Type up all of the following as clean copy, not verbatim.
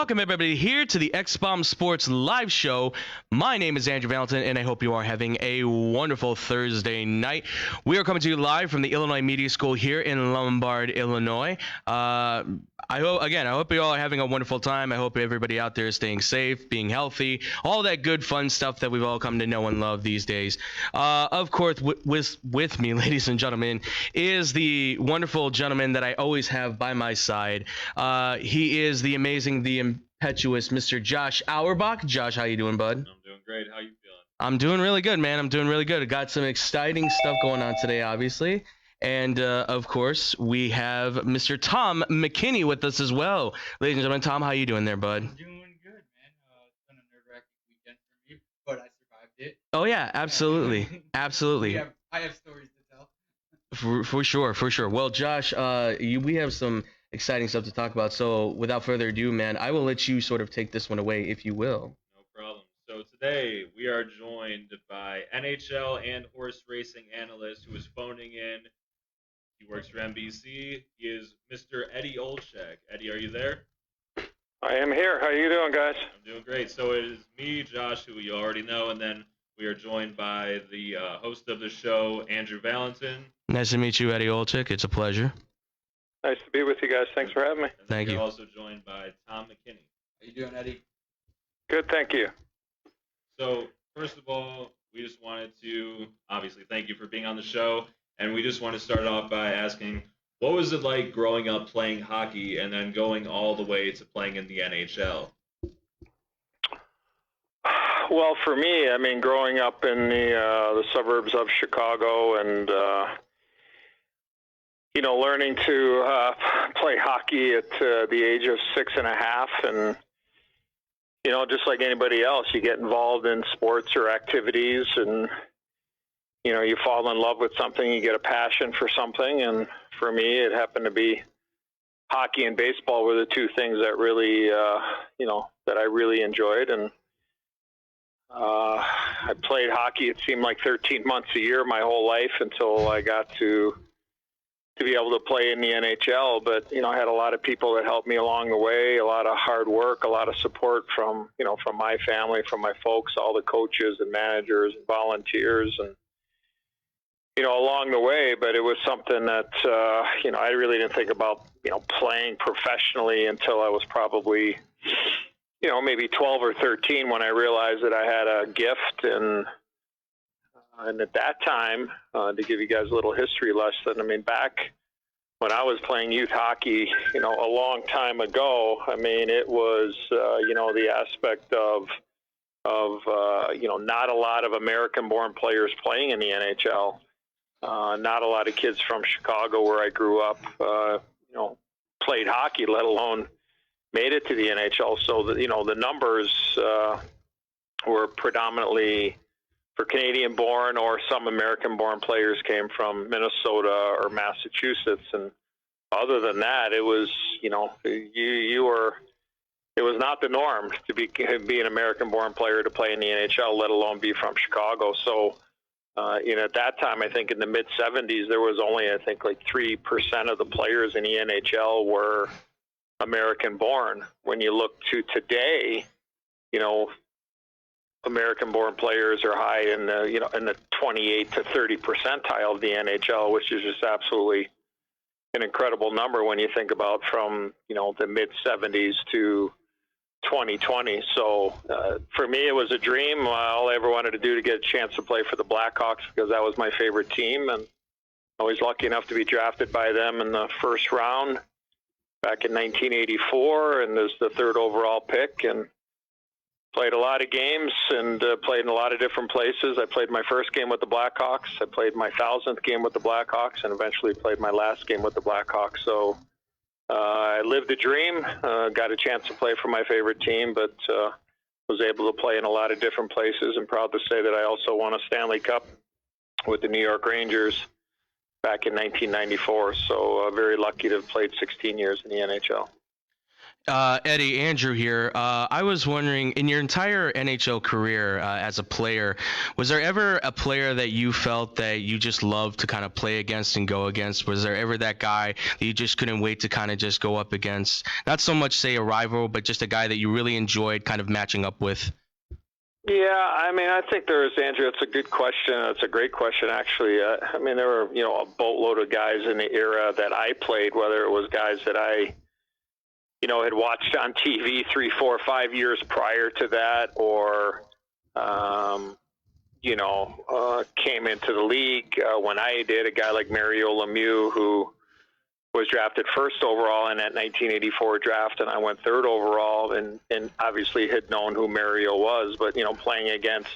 Welcome, everybody, here to the X-Bomb Sports Live Show. My name is Andrew Valentin, and I hope you are having a wonderful Thursday night. We are coming to you live from the Illinois Media School here in Lombard, Illinois. I hope you all are having a wonderful time. I hope everybody out there is staying safe, being healthy, all that good, fun stuff that we've all come to know and love these days. Of course, with me, ladies and gentlemen, is the wonderful gentleman that I always have by my side. He is the amazing, the impetuous Mr. Josh Auerbach. Josh, how you doing, bud? I'm doing great. How you feeling? I'm doing really good, man. I'm doing really good. I got some exciting stuff going on today, obviously. And, of course, we have Mr. Tom McKinney with us as well. Ladies and gentlemen, Tom, how you doing there, bud? I'm doing good, man. It's been a nerve-wracking weekend for me, but I survived it. Oh, yeah, absolutely. Absolutely. I have stories to tell. For sure. Well, Josh, we have some exciting stuff to talk about. So without further ado, man, I will let you sort of take this one away, if you will. No problem. So today we are joined by NHL and horse racing analyst who is phoning in. He works for NBC. He is Mr. Eddie Olczyk. Eddie, are you there? I am here. How are you doing, guys? I'm doing great. So it is me, Josh, who you already know, and then we are joined by the host of the show, Andrew Valentin. Nice to meet you, Eddie Olczyk. It's a pleasure. Nice to be with you guys. Thanks for having me. And Thank we're you. also joined by Tom McKinney. How you doing, Eddie? Good, thank you. So, first of all, we just wanted to obviously thank you for being on the show. And we just want to start off by asking, what was it like growing up playing hockey and then going all the way to playing in the NHL? Well, for me, I mean, growing up in the suburbs of Chicago and, learning to play hockey at the age of 6.5 and, just like anybody else, you get involved in sports or activities and, you fall in love with something, you get a passion for something. And for me, it happened to be hockey and baseball were the two things that really, that I really enjoyed. And I played hockey, it seemed like 13 months a year my whole life until I got to be able to play in the NHL. But, I had a lot of people that helped me along the way, a lot of hard work, a lot of support from my family, from my folks, all the coaches and managers and volunteers and, along the way. But it was something that, I really didn't think about, playing professionally until I was probably, maybe 12 or 13 when I realized that I had a gift. And at that time, to give you guys a little history lesson, I mean, back when I was playing youth hockey, a long time ago, I mean, it was, the aspect of not a lot of American-born players playing in the NHL. Not a lot of kids from Chicago, where I grew up, played hockey, let alone made it to the NHL. So the numbers were predominantly for Canadian-born, or some American-born players came from Minnesota or Massachusetts. And other than that, it was it was not the norm to be an American-born player to play in the NHL, let alone be from Chicago. So. At that time, I think in the mid-'70s, there was only, I think, like 3% of the players in the NHL were American-born. When you look to today, American-born players are high in the 28 to 30 percentile of the NHL, which is just absolutely an incredible number when you think about from the mid-'70s to 2020. So for me, it was a dream. All I ever wanted to do to get a chance to play for the Blackhawks, because that was my favorite team, and I was lucky enough to be drafted by them in the first round back in 1984, and as the third overall pick, and played a lot of games and played in a lot of different places. I played my first game with the Blackhawks. I played my 1,000th game with the Blackhawks, and eventually played my last game with the Blackhawks. So I lived a dream, got a chance to play for my favorite team, but was able to play in a lot of different places. I'm proud to say that I also won a Stanley Cup with the New York Rangers back in 1994. So very lucky to have played 16 years in the NHL. Eddie, Andrew here. I was wondering, in your entire NHL career as a player, was there ever a player that you felt that you just loved to kind of play against and go against? Was there ever that guy that you just couldn't wait to kind of just go up against? Not so much, say, a rival, but just a guy that you really enjoyed kind of matching up with? Yeah, I mean, I think there's, Andrew, it's a good question. It's a great question, actually. I mean, there were, a boatload of guys in the era that I played, whether it was guys that I, had watched on TV 3, 4, 5 years prior to that, or, came into the league when I did. A guy like Mario Lemieux, who was drafted first overall in that 1984 draft, and I went third overall, and obviously had known who Mario was, but playing against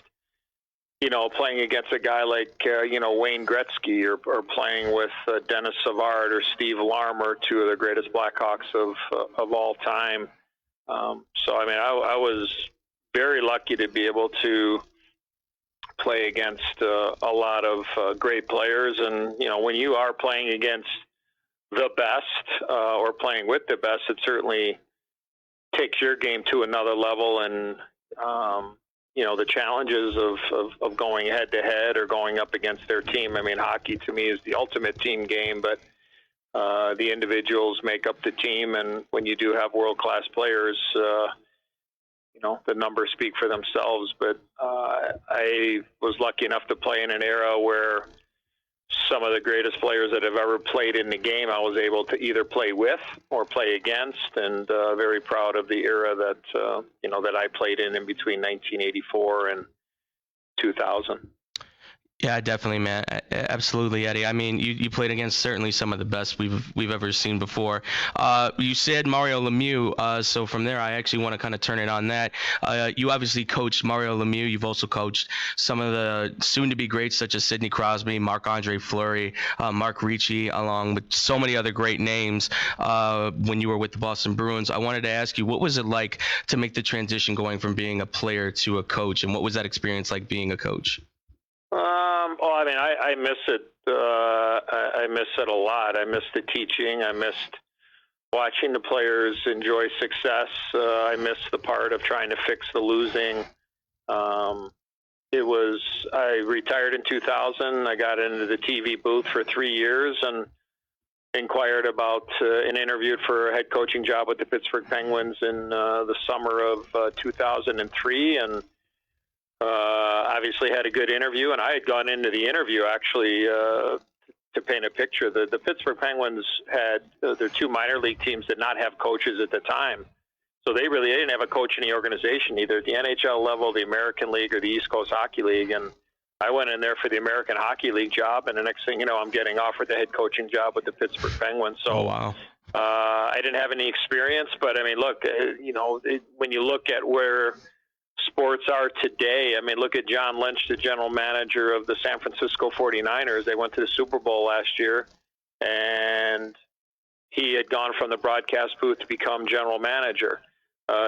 a guy like Wayne Gretzky, or playing with Dennis Savard or Steve Larmer, two of the greatest Blackhawks of all time. So I mean, I was very lucky to be able to play against a lot of great players, and when you are playing against the best or playing with the best, it certainly takes your game to another level. And the challenges of going head to head or going up against their team. I mean, hockey to me is the ultimate team game, but the individuals make up the team, and when you do have world-class players, the numbers speak for themselves. But I was lucky enough to play in an era where some of the greatest players that have ever played in the game, I was able to either play with or play against, and very proud of the era that that I played in between 1984 and 2000. Yeah, definitely, man. Absolutely, Eddie. I mean, you played against certainly some of the best we've ever seen before. You said Mario Lemieux, so from there, I actually want to kind of turn it on that. You obviously coached Mario Lemieux. You've also coached some of the soon-to-be greats such as Sidney Crosby, Marc-Andre Fleury, Mark Ricci, along with so many other great names when you were with the Boston Bruins. I wanted to ask you, what was it like to make the transition going from being a player to a coach, and what was that experience like being a coach? I mean, I miss it. I miss it a lot. I miss the teaching. I missed watching the players enjoy success. I miss the part of trying to fix the losing. I retired in 2000. I got into the TV booth for 3 years and inquired about and interviewed for a head coaching job with the Pittsburgh Penguins in the summer of 2003. And obviously had a good interview, and I had gone into the interview actually to paint a picture. The Pittsburgh Penguins had their two minor league teams did not have coaches at the time, so they didn't have a coach in the organization, either at the NHL level, the American League, or the East Coast Hockey League. And I went in there for the American Hockey League job, and the next thing you know, I'm getting offered the head coaching job with the Pittsburgh Penguins. So, oh, wow. I didn't have any experience, but I mean, look, when you look at where sports are today, I mean, look at John Lynch, the general manager of the San Francisco 49ers. They went to the Super Bowl last year, and he had gone from the broadcast booth to become general manager.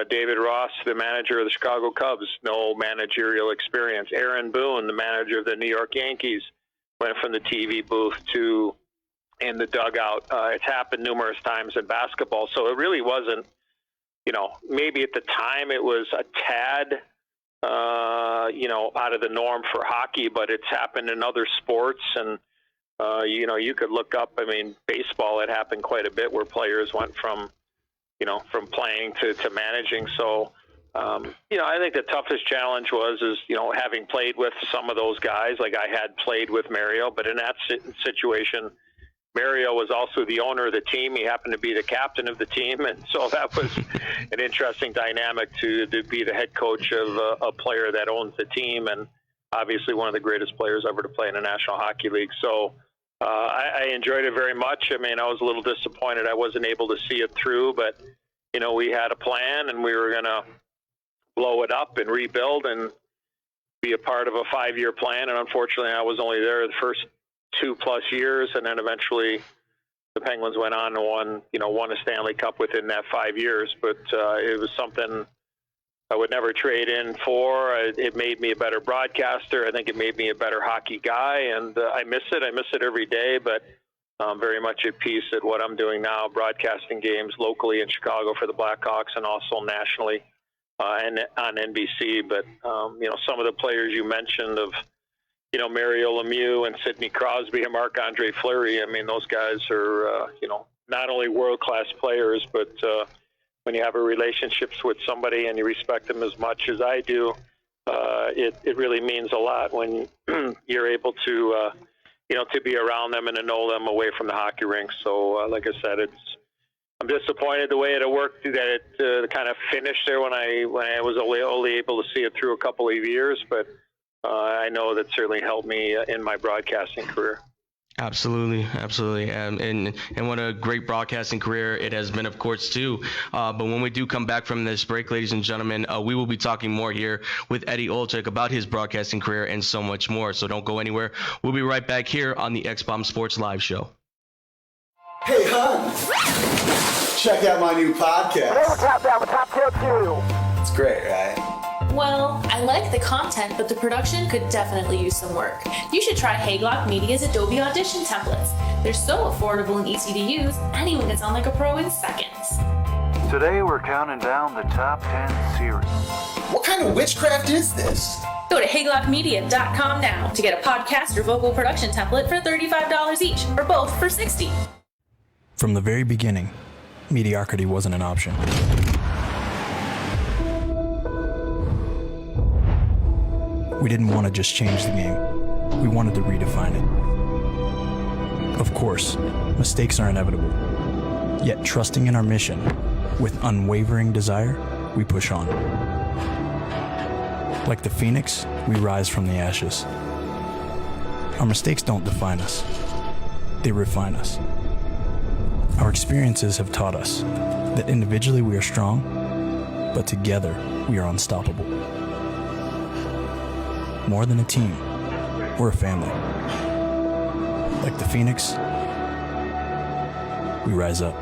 David Ross, the manager of the Chicago Cubs, no managerial experience. Aaron Boone, the manager of the New York Yankees, went from the TV booth to in the dugout. It's happened numerous times in basketball, so it really wasn't, maybe at the time it was a tad, out of the norm for hockey, but it's happened in other sports. And, you could look up, I mean, baseball, it happened quite a bit where players went from playing to managing. So, I think the toughest challenge is having played with some of those guys, like I had played with Mario, but in that situation, Mario was also the owner of the team. He happened to be the captain of the team, and so that was an interesting dynamic to be the head coach of a player that owns the team, and obviously one of the greatest players ever to play in the National Hockey League. So I enjoyed it very much. I mean, I was a little disappointed I wasn't able to see it through, but we had a plan, and we were going to blow it up and rebuild and be a part of a 5-year plan. And unfortunately, I was only there the first 2+ years, and then eventually the Penguins went on and won a Stanley Cup within that 5 years. But it was something I would never trade in for. It made me a better broadcaster. I think it made me a better hockey guy, and I miss it. I miss it every day. But very much at peace at what I'm doing now, broadcasting games locally in Chicago for the Blackhawks and also nationally and on NBC. But, some of the players you mentioned of, Mario Lemieux and Sidney Crosby and Marc-Andre Fleury, I mean, those guys are, not only world-class players, but when you have a relationship with somebody and you respect them as much as I do, it really means a lot when you're able to, to be around them and to know them away from the hockey rink. So, like I said, I'm disappointed the way it worked, that it kind of finished there when I was only able to see it through a couple of years. But I know that certainly helped me in my broadcasting career. Absolutely. And what a great broadcasting career it has been, of course, too. But when we do come back from this break, ladies and gentlemen, we will be talking more here with Eddie Olczyk about his broadcasting career and so much more. So don't go anywhere. We'll be right back here on the X-Bomb Sports Live Show. Hey, hon, check out my new podcast. It's great, right? Well, I like the content, but the production could definitely use some work. You should try Hagelock Media's Adobe Audition templates. They're so affordable and easy to use, anyone can sound like a pro in seconds. Today we're counting down the top 10 series. What kind of witchcraft is this? Go to hagelockmedia.com now to get a podcast or vocal production template for $35 each, or both for $60. From the very beginning, mediocrity wasn't an option. We didn't want to just change the game. We wanted to redefine it. Of course, mistakes are inevitable. Yet trusting in our mission, with unwavering desire, we push on. Like the phoenix, we rise from the ashes. Our mistakes don't define us. They refine us. Our experiences have taught us that individually we are strong, but together we are unstoppable. More than a team, we're a family. Like the phoenix, we rise up.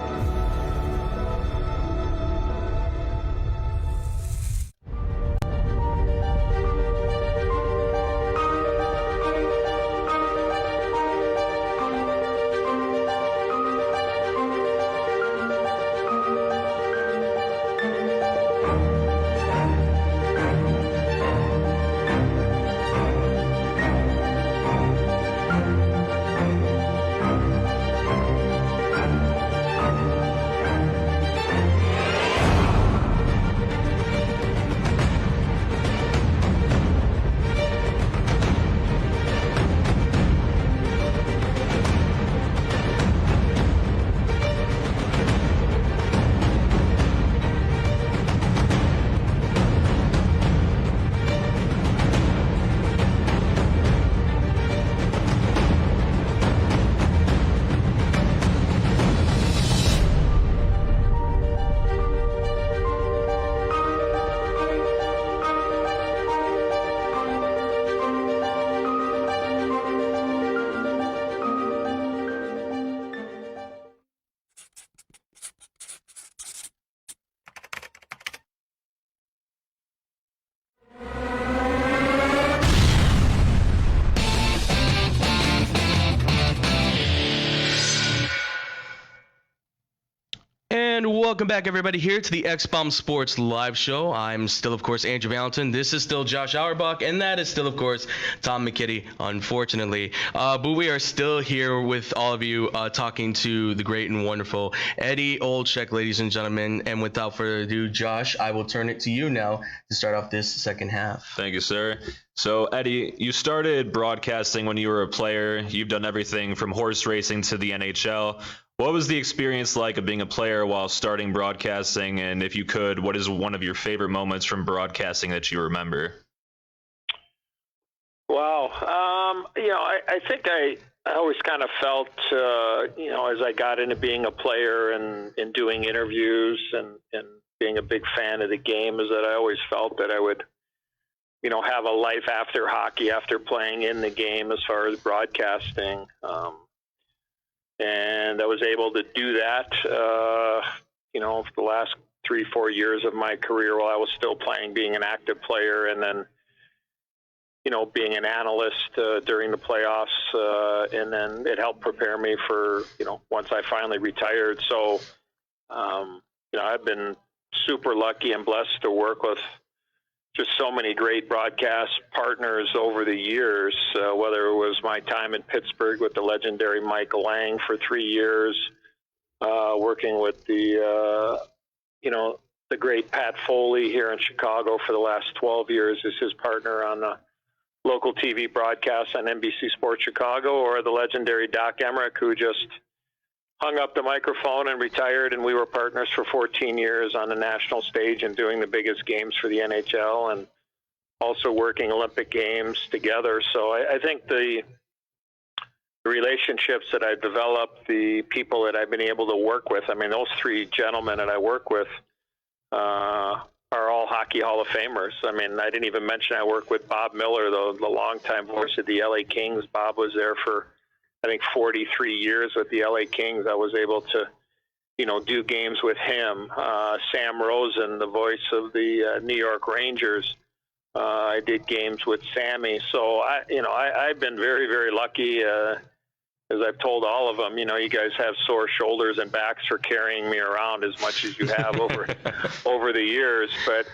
Welcome back, everybody, here to the X-Bomb Sports Live Show. I'm still, of course, Andrew Valentin. This is still Josh Auerbach, and that is still, of course, Tom McKitty, unfortunately. But we are still here with all of you talking to the great and wonderful Eddie Olczyk, ladies and gentlemen. And without further ado, Josh, I will turn it to you now to start off this second half. Thank you, sir. So, Eddie, you started broadcasting when you were a player. You've done everything from horse racing to the NHL. What was the experience like of being a player while starting broadcasting? And if you could, what is one of your favorite moments from broadcasting that you remember? Wow. I think I always kind of felt, as I got into being a player and doing interviews and being a big fan of the game, is that I always felt that I would, have a life after hockey, after playing in the game as far as broadcasting. And I was able to do that, for the last 3-4 years of my career while I was still playing, being an active player. And then, being an analyst during the playoffs, and then it helped prepare me for, once I finally retired. So, I've been super lucky and blessed to work with just so many great broadcast partners over the years, whether it was my time in Pittsburgh with the legendary Michael Lang for 3 years, working with the great Pat Foley here in Chicago for the last 12 years as his partner on the local TV broadcast on NBC Sports Chicago, or the legendary Doc Emmerich, who just hung up the microphone and retired, and we were partners for 14 years on the national stage and doing the biggest games for the NHL and also working Olympic Games together. So I think the relationships that I've developed, the people that I've been able to work with, I mean, those 3 gentlemen that I work with are all Hockey Hall of Famers. I mean, I didn't even mention I work with Bob Miller, the longtime voice of the LA Kings. Bob was there for, I think, 43 years with the LA Kings. I was able to, do games with him. Sam Rosen, the voice of the New York Rangers. I did games with Sammy. So I've been very, very lucky. As I've told all of them, you guys have sore shoulders and backs for carrying me around as much as you have over the years. But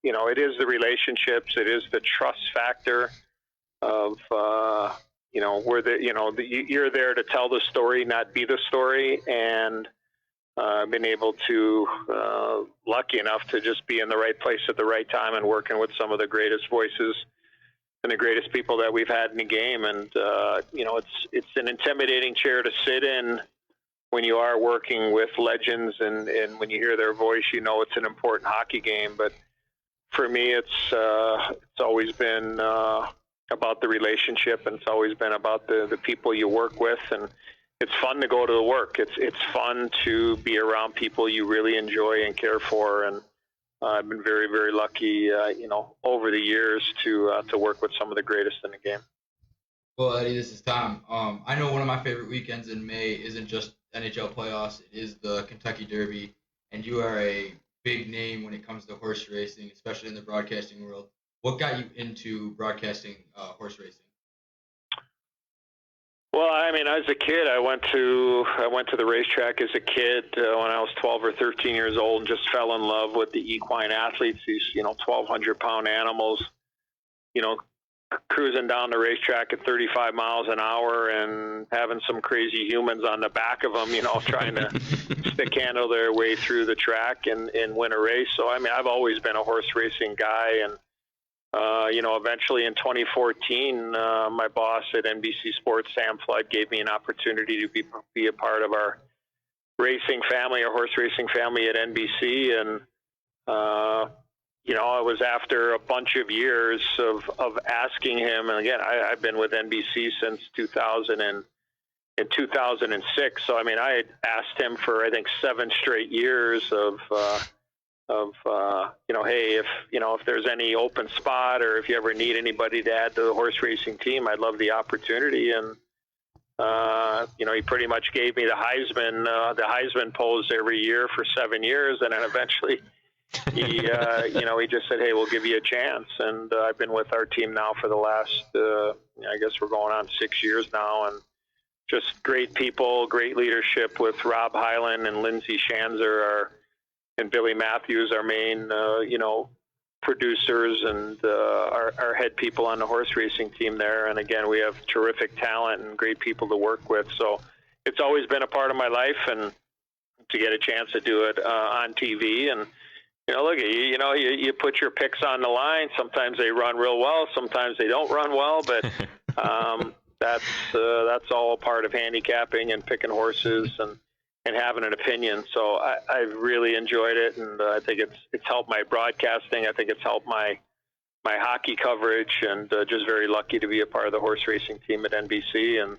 it is the relationships, it is the trust factor of you're there to tell the story, not be the story. And I've been able to, lucky enough to just be in the right place at the right time and working with some of the greatest voices and the greatest people that we've had in the game. And, it's an intimidating chair to sit in when you are working with legends, and when you hear their voice, it's an important hockey game. But for me, it's always been about the relationship, and it's always been about the people you work with. And it's fun to go to the work. It's fun to be around people you really enjoy and care for. And I've been very, very lucky, over the years to work with some of the greatest in the game. Well, Eddie, this is Tom. I know one of my favorite weekends in May isn't just NHL playoffs. It is the Kentucky Derby, and you are a big name when it comes to horse racing, especially in the broadcasting world. What got you into broadcasting horse racing? Well, I mean, as a kid, I went to the racetrack as a kid when I was 12 or 13 years old, and just fell in love with the equine athletes, these 1,200-pound animals, cruising down the racetrack at 35 miles an hour and having some crazy humans on the back of them, trying to stick handle their way through the track and win a race. So, I mean, I've always been a horse racing guy. And eventually in 2014, my boss at NBC Sports, Sam Flood, gave me an opportunity to be a part of our racing family, our horse racing family at NBC. And, it was after a bunch of years of asking him. And again, I've been with NBC since 2006. So, I mean, I had asked him for, I think, 7 straight years of hey, if there's any open spot, or if you ever need anybody to add to the horse racing team, I'd love the opportunity. And, he pretty much gave me the Heisman pose every year for 7 years. And then eventually he just said, hey, we'll give you a chance. And I've been with our team now for the last, I guess we're going on 6 years now. And just great people, great leadership with Rob Hyland and Lindsay Schanzer, and Billy Matthews, our main, producers, and our head people on the horse racing team there. And again, we have terrific talent and great people to work with. So it's always been a part of my life, and to get a chance to do it on TV. And, look, you put your picks on the line. Sometimes they run real well. Sometimes they don't run well, but that's all a part of handicapping and picking horses and having an opinion. So I've really enjoyed it, and I think it's helped my broadcasting. I think it's helped my hockey coverage, and just very lucky to be a part of the horse racing team at NBC. And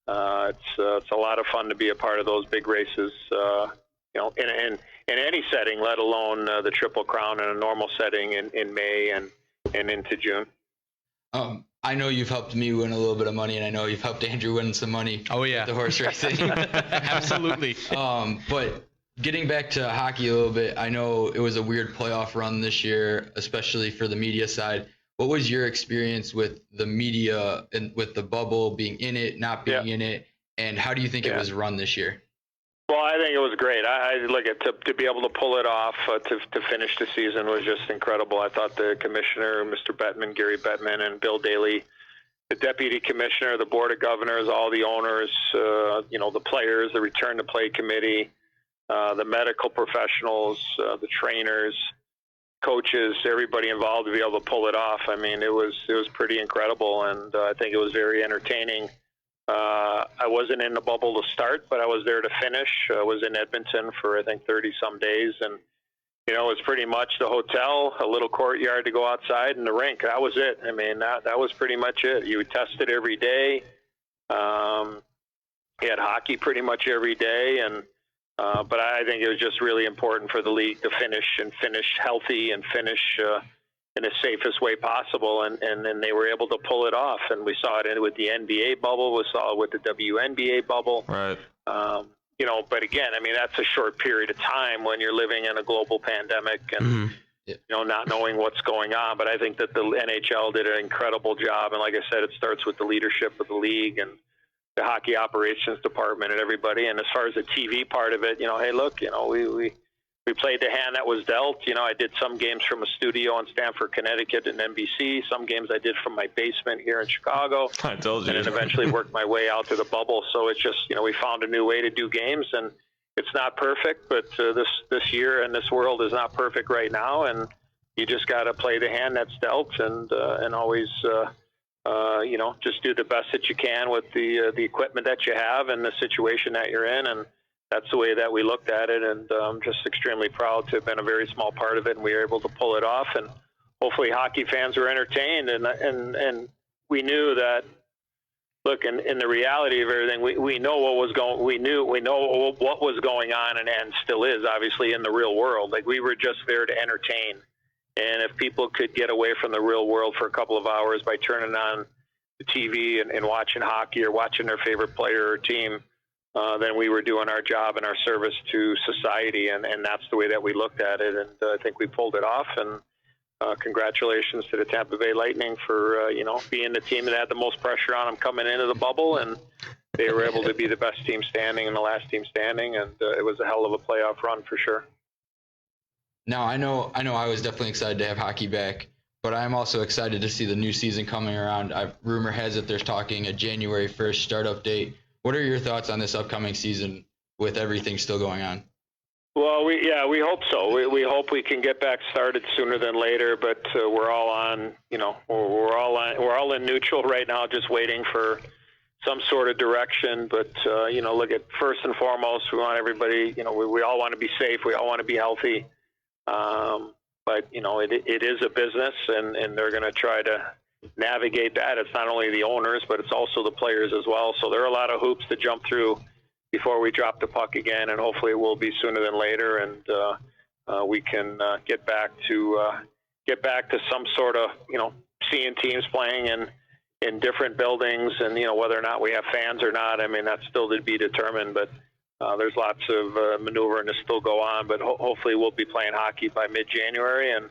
it's a lot of fun to be a part of those big races, in any setting, let alone the Triple Crown in a normal setting in May and into June. I know you've helped me win a little bit of money, and I know you've helped Andrew win some money. Oh, yeah. With the horse racing. Absolutely. But getting back to hockey a little bit, I know it was a weird playoff run this year, especially for the media side. What was your experience with the media and with the bubble, being in it, not being in it, and how do you think it was run this year? Well, I think it was great. I look at to be able to pull it off to finish the season was just incredible. I thought the commissioner, Mr. Bettman, Gary Bettman, and Bill Daly, the deputy commissioner, the board of governors, all the owners, the players, the return to play committee, the medical professionals, the trainers, coaches, everybody involved to be able to pull it off. I mean, it was pretty incredible, and I think it was very entertaining. I wasn't in the bubble to start, but I was there to finish. I was in Edmonton for, I think, 30-some days, and, it was pretty much the hotel, a little courtyard to go outside, and the rink. That was it. I mean, that was pretty much it. You tested every day. You had hockey pretty much every day, and but I think it was just really important for the league to finish healthy and finish in the safest way possible, and then they were able to pull it off. And we saw it with the NBA bubble, we saw it with the WNBA bubble. Right. But again, I mean, that's a short period of time when you're living in a global pandemic and not knowing what's going on. But I think that the NHL did an incredible job, and like I said, it starts with the leadership of the league and the hockey operations department and everybody. And as far as the TV part of it, hey, look, we played the hand that was dealt. I did some games from a studio in Stamford, Connecticut, and NBC. Some games I did from my basement here in Chicago. I told you. And then eventually worked my way out to the bubble. So it's just, we found a new way to do games, and it's not perfect, but this year and this world is not perfect right now, and you just got to play the hand that's dealt, and always, just do the best that you can with the equipment that you have and the situation that you're in, and that's the way that we looked at it, and I'm just extremely proud to have been a very small part of it, and we were able to pull it off, and hopefully hockey fans were entertained, and we knew that. Look, in the reality of everything, we know what was going. We know what was going on, and still is obviously in the real world. Like, we were just there to entertain, and if people could get away from the real world for a couple of hours by turning on the TV and watching hockey or watching their favorite player or team, then we were doing our job and our service to society, and that's the way that we looked at it, and I think we pulled it off. And congratulations to the Tampa Bay Lightning for being the team that had the most pressure on them coming into the bubble, and they were able to be the best team standing and the last team standing, and it was a hell of a playoff run for sure. Now, I know I was definitely excited to have hockey back, but I'm also excited to see the new season coming around. Rumor has it there's talking a January 1st startup date. What are your thoughts on this upcoming season with everything still going on? Well, we hope so. We hope we can get back started sooner than later, but we're all on, we're all in neutral right now, just waiting for some sort of direction. But look, at first and foremost, we want everybody, we all want to be safe, we all want to be healthy. But it is a business, and they're going to try to navigate that. It's not only the owners, but it's also the players as well. So there are a lot of hoops to jump through before we drop the puck again, and hopefully it will be sooner than later, and we can get back to some sort of seeing teams playing in different buildings, and whether or not we have fans or not. I mean, that's still to be determined, but there's lots of maneuvering to still go on. But hopefully we'll be playing hockey by mid-January, and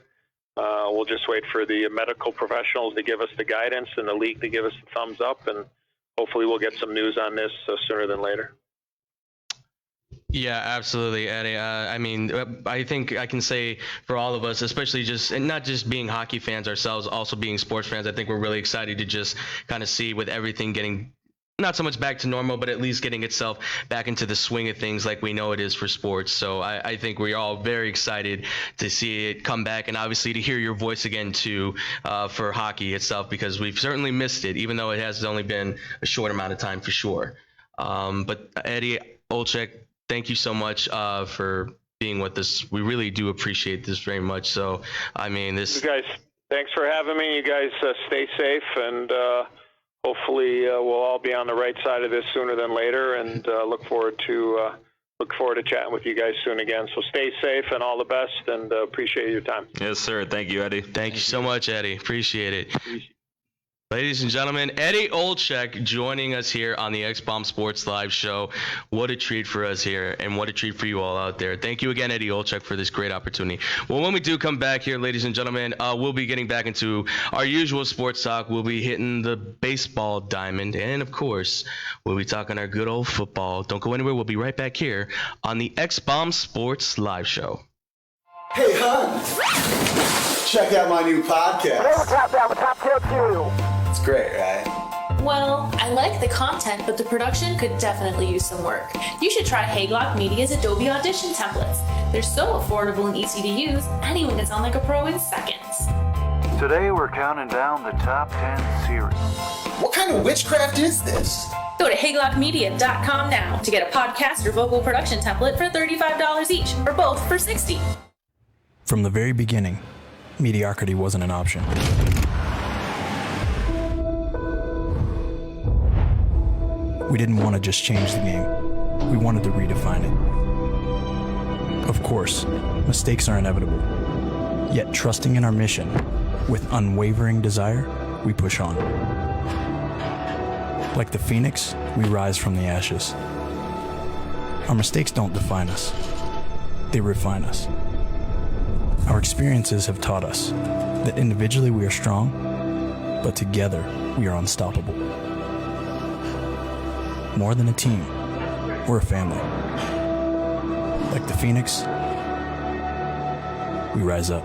we'll just wait for the medical professionals to give us the guidance and the league to give us the thumbs up, and hopefully we'll get some news on this sooner than later. Yeah, absolutely, Eddie. I mean, I think I can say for all of us, especially and not just being hockey fans ourselves, also being sports fans, I think we're really excited to just kind of see with everything getting not so much back to normal, but at least getting itself back into the swing of things like we know it is for sports. So I think we're all very excited to see it come back, and obviously to hear your voice again too for hockey itself, because we've certainly missed it, even though it has only been a short amount of time for sure. But Eddie Olczyk, thank you so much for being with us. We really do appreciate this very much. So, I mean, you guys, thanks for having me. You guys stay safe, and hopefully we'll all be on the right side of this sooner than later, and look forward to chatting with you guys soon again. So stay safe and all the best, and appreciate your time. Yes, sir. Thank you, Eddie. Thank you so much, Eddie. Appreciate it. Ladies and gentlemen, Eddie Olczyk joining us here on the X-Bomb Sports Live show. What a treat for us here, and what a treat for you all out there. Thank you again, Eddie Olczyk, for this great opportunity. Well, when we do come back here, ladies and gentlemen, we'll be getting back into our usual sports talk. We'll be hitting the baseball diamond, and of course, we'll be talking our good old football. Don't go anywhere. We'll be right back here on the X-Bomb Sports Live show. Hey, hon, check out my new podcast. It's great, right? Well, I like the content, but the production could definitely use some work. You should try Hagelock Media's Adobe Audition templates. They're so affordable and easy to use, anyone can sound like a pro in seconds. Today we're counting down the top 10 series. What kind of witchcraft is this? Go to hagelockmedia.com now to get a podcast or vocal production template for $35 each, or both for $60. From the very beginning, mediocrity wasn't an option. We didn't want to just change the game. We wanted to redefine it. Of course, mistakes are inevitable. Yet trusting in our mission, with unwavering desire, we push on. Like the phoenix, we rise from the ashes. Our mistakes don't define us. They refine us. Our experiences have taught us that individually we are strong, but together we are unstoppable. More than a team, we're a family. Like the phoenix, we rise up.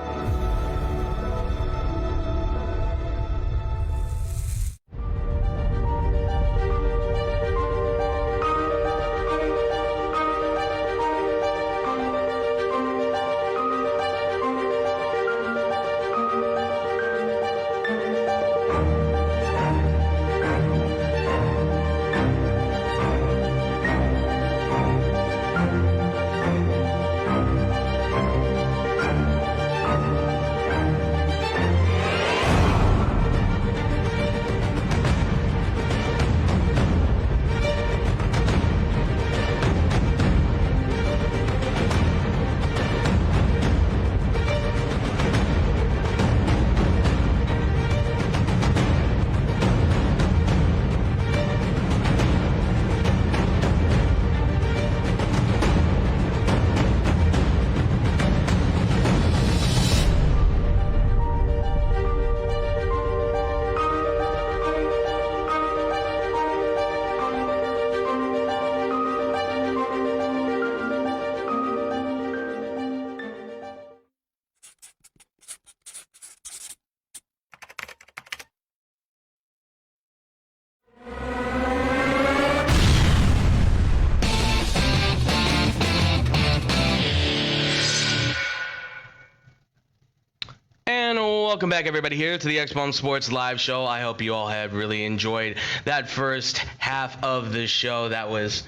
Welcome back, everybody, here to the X-Bomb Sports Live show. I hope you all have really enjoyed that first half of the show. That was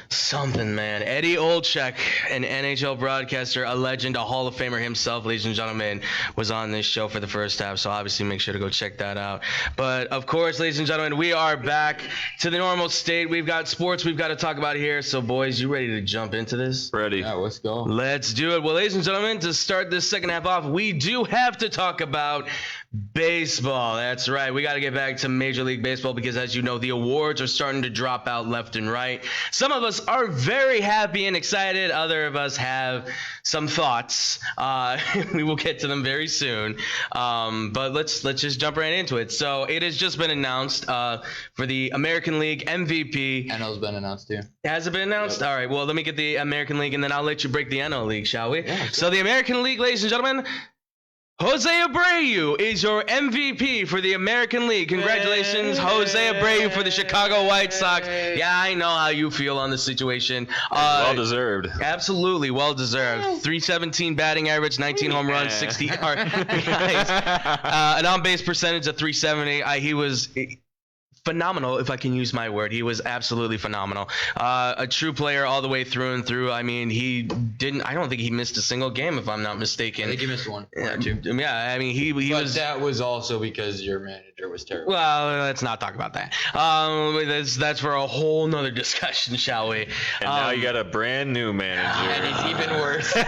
something, man. Eddie Olczyk, an NHL broadcaster, a legend, a Hall of Famer himself, ladies and gentlemen, was on this show for the first half, so obviously make sure to go check that out. But, of course, ladies and gentlemen, we are back to the normal state. We've got sports we've got to talk about here. So, boys, you ready to jump into this? Ready. Yeah, let's go. Let's do it. Well, ladies and gentlemen, to start this second half off, we do have to talk about baseball. That's right. We got to get back to Major League Baseball because, as you know, the awards are starting to drop out left and right. Some of us are very happy and excited. Other of us have some thoughts. We will get to them very soon. But let's just jump right into it. So it has just been announced for the American League MVP. NL's been announced too. Has it been announced? Yep. All right. Well, let me get the American League, and then I'll let you break the NL League, shall we? Yeah, sure. So the American League, ladies and gentlemen, Jose Abreu is your MVP for the American League. Congratulations, Jose Abreu for the Chicago White Sox. Yeah, I know how you feel on the situation. Well deserved. Absolutely, well deserved. 317 batting average, 19 home runs, 60 an on-base percentage of 370. He was phenomenal, if I can use my word. He was absolutely phenomenal. A true player all the way through and through. I mean, I don't think he missed a single game, if I'm not mistaken. I think he missed one or two. Yeah, I mean, he But was. that was also because your manager was terrible. Well, let's not talk about that. That's for a whole nother discussion, shall we? And now you got a brand new manager. And he's even worse. You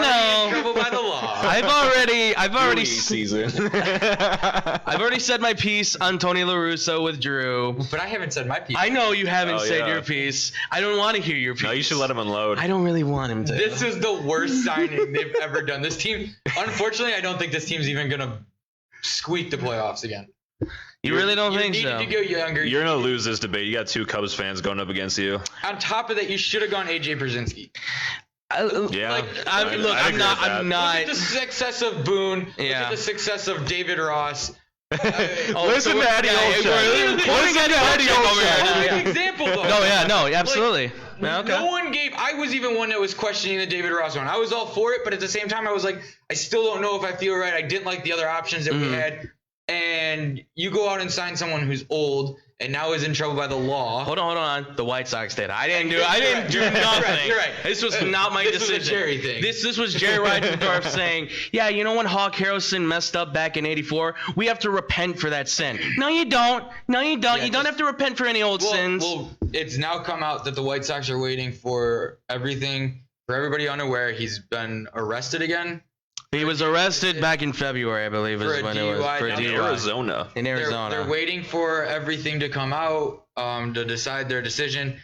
know, in trouble by the law. I've already season. I've already said my piece on Tony La Russa with Drew. But I haven't said my piece. I know you haven't said yeah. your piece. I don't want to hear your piece. No, you should let him unload. I don't really want him to. This is the worst signing they've ever done. This team, unfortunately, I don't think this team's even gonna squeak the playoffs again. You really don't think You so? needed to go younger. You're gonna lose this debate. You got 2 Cubs fans going up against you. On top of that, you should have gone AJ Brzezinski. Yeah. I'm agree with that. not. Look at the success of Boone. Yeah. Look at the success of David Ross. Listen to Eddie Olczyk. Listen to Eddie Olczyk. Perfect example, though. No, absolutely. Yeah, okay. No one gave. I was even one that was questioning the David Ross one. I was all for it, but at the same time, I was like, I still don't know if I feel right. I didn't like the other options that we had. And you go out and sign someone who's old and now is in trouble by the law. Hold on. The White Sox did. I didn't do You're nothing. right, you're right. This was not my decision. Was a Jerry thing. This was Jerry Reitendorf saying, yeah, you know when Hawk Harrelson messed up back in '84? We have to repent for that sin. No, you don't. Yeah, you don't have to repent for any old sins. Well, it's now come out that the White Sox are waiting for everything. For everybody unaware, he's been arrested again. He was arrested back in February, I believe, For is a when it was. DUI For a down in DUI. Arizona. In Arizona. They're waiting for everything to come out to decide their decision.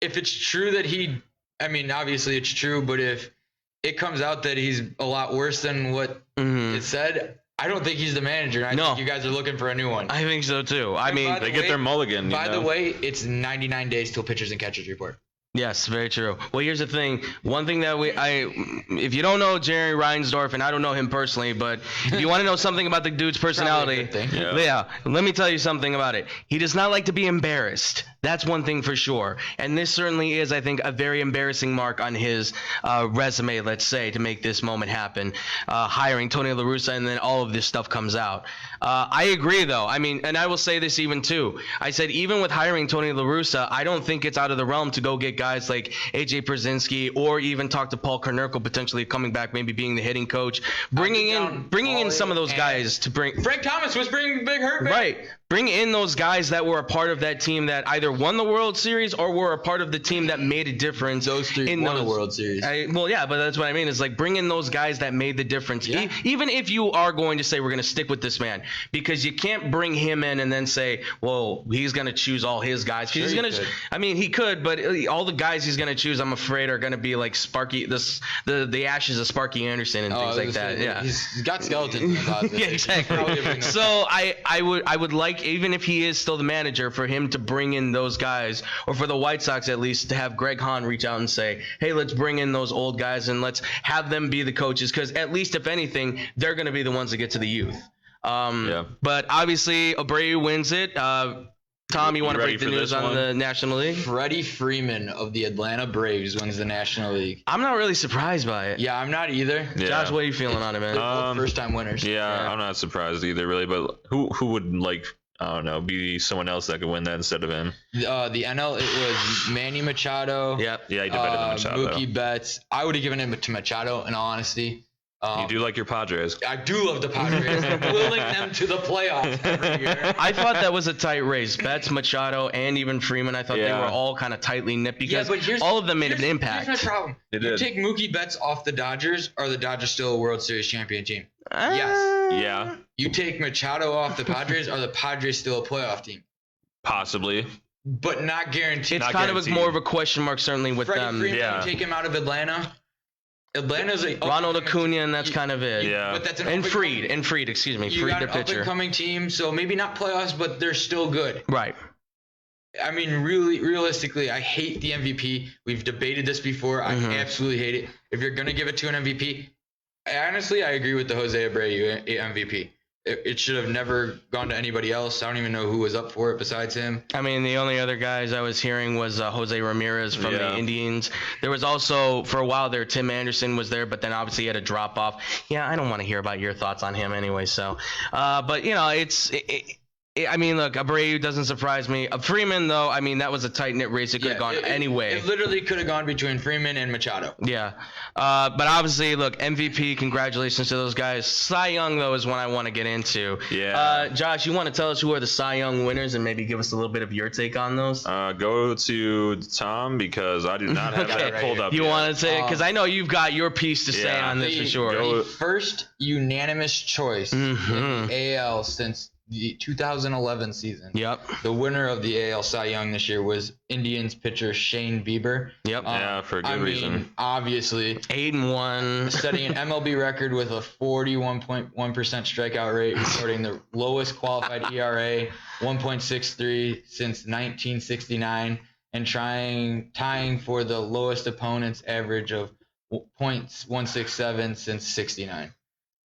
If it's true that obviously it's true, but if it comes out that he's a lot worse than what it said, I don't think he's the manager. I think you guys are looking for a new one. I think so too. I mean, They get their mulligan. By the way, it's 99 days till pitchers and catchers report. yes, very true. Well, here's the thing. One thing that if you don't know Jerry Reinsdorf, and I don't know him personally, but if you want to know something about the dude's personality, yeah, let me tell you something about it. He does not like to be embarrassed. That's one thing for sure. And this certainly is, I think, a very embarrassing mark on his resume, let's say, to make this moment happen. Hiring Tony La Russa, and then all of this stuff comes out. I agree, though. I mean, and I will say this even too. I said even with hiring Tony La Russa, I don't think it's out of the realm to go get guys like AJ Brzezinski, or even talk to Paul Konerko potentially coming back, maybe being the hitting coach, bringing in some of those guys to bring. Frank Thomas was bringing Big Hurt back. Right. Bring in those guys that were a part of that team that either won the World Series or were a part of the team that made a difference. Those three won the World Series. Well, yeah, but that's what I mean. Is like bring in those guys that made the difference. Yeah. Even if you are going to say we're going to stick with this man, because you can't bring him in and then say, well, he's going to choose all his guys. Sure he's going to. could. I mean, he could, but all the guys he's going to choose, I'm afraid, are going to be like Sparky, the Ashes of Sparky Anderson and things like that. Yeah, he's got skeletons in the closet. yeah, exactly. So I would like, even if he is still the manager, for him to bring in those guys, or for the White Sox at least to have Greg Hahn reach out and say, hey, let's bring in those old guys and let's have them be the coaches, because at least if anything, they're going to be the ones that get to the youth. But obviously Abreu wins it. Tom, you want to break the news on the National League? Freddie Freeman of the Atlanta Braves wins the National League. I'm not really surprised by it. Yeah, I'm not either. Yeah. Josh, what are you feeling on it, man? First time winners. Yeah, I'm not surprised either, really. But who would, like, I don't know, be someone else that could win that instead of him? The NL, it was Manny Machado. Yep. Yeah, he did better than Machado. Mookie Betts. I would have given it to Machado, in all honesty. You do like your Padres. I do love the Padres. I'm willing them to the playoffs every year. I thought that was a tight race. Betts, Machado, and even Freeman. I thought they were all kind of tightly nipped because all of them made an impact. Here's my problem. They did. You take Mookie Betts off the Dodgers, are the Dodgers still a World Series champion team? Yes. Yeah, You take Machado off the Padres, are the Padres still a playoff team? possibly. But not guaranteed. It's kind of more of a question mark, certainly, with Freddie them. Freeman, yeah. you take him out of Atlanta. Atlanta's a Ronald Acuna, and that's kind of it. Yeah. But that's an And up-and-coming- Fried, excuse me. You Fried, got their an up pitcher. and coming team, so maybe not playoffs, but they're still good. Right. I mean, really, realistically, I hate the MVP. We've debated this before. I absolutely hate it. If you're gonna give it to an MVP, honestly, I agree with the Jose Abreu MVP. It should have never gone to anybody else. I don't even know who was up for it besides him. I mean, the only other guys I was hearing was Jose Ramirez from the Indians. There was also, for a while there, Tim Anderson was there, but then obviously he had a drop off. Yeah, I don't want to hear about your thoughts on him anyway. So, but you know, it's I mean, look, Abreu doesn't surprise me. Freeman, though, I mean, that was a tight-knit race. It could have gone any way. It literally could have gone between Freeman and Machado. Yeah. But obviously, look, MVP, congratulations to those guys. Cy Young, though, is one I want to get into. Yeah. Josh, you want to tell us who are the Cy Young winners and maybe give us a little bit of your take on those? Go to Tom because I do not have that pulled up. You yet. want to say, because I know you've got your piece to say on this for sure. The first unanimous choice in the AL since the 2011 season. Yep. The winner of the AL Cy Young this year was Indians pitcher Shane Bieber. Yep. Yeah, for a good reason. Obviously, 8-1, setting an MLB record with a 41.1% strikeout rate, recording the lowest qualified ERA, 1.63 since 1969, and tying for the lowest opponent's average of .167 since 69.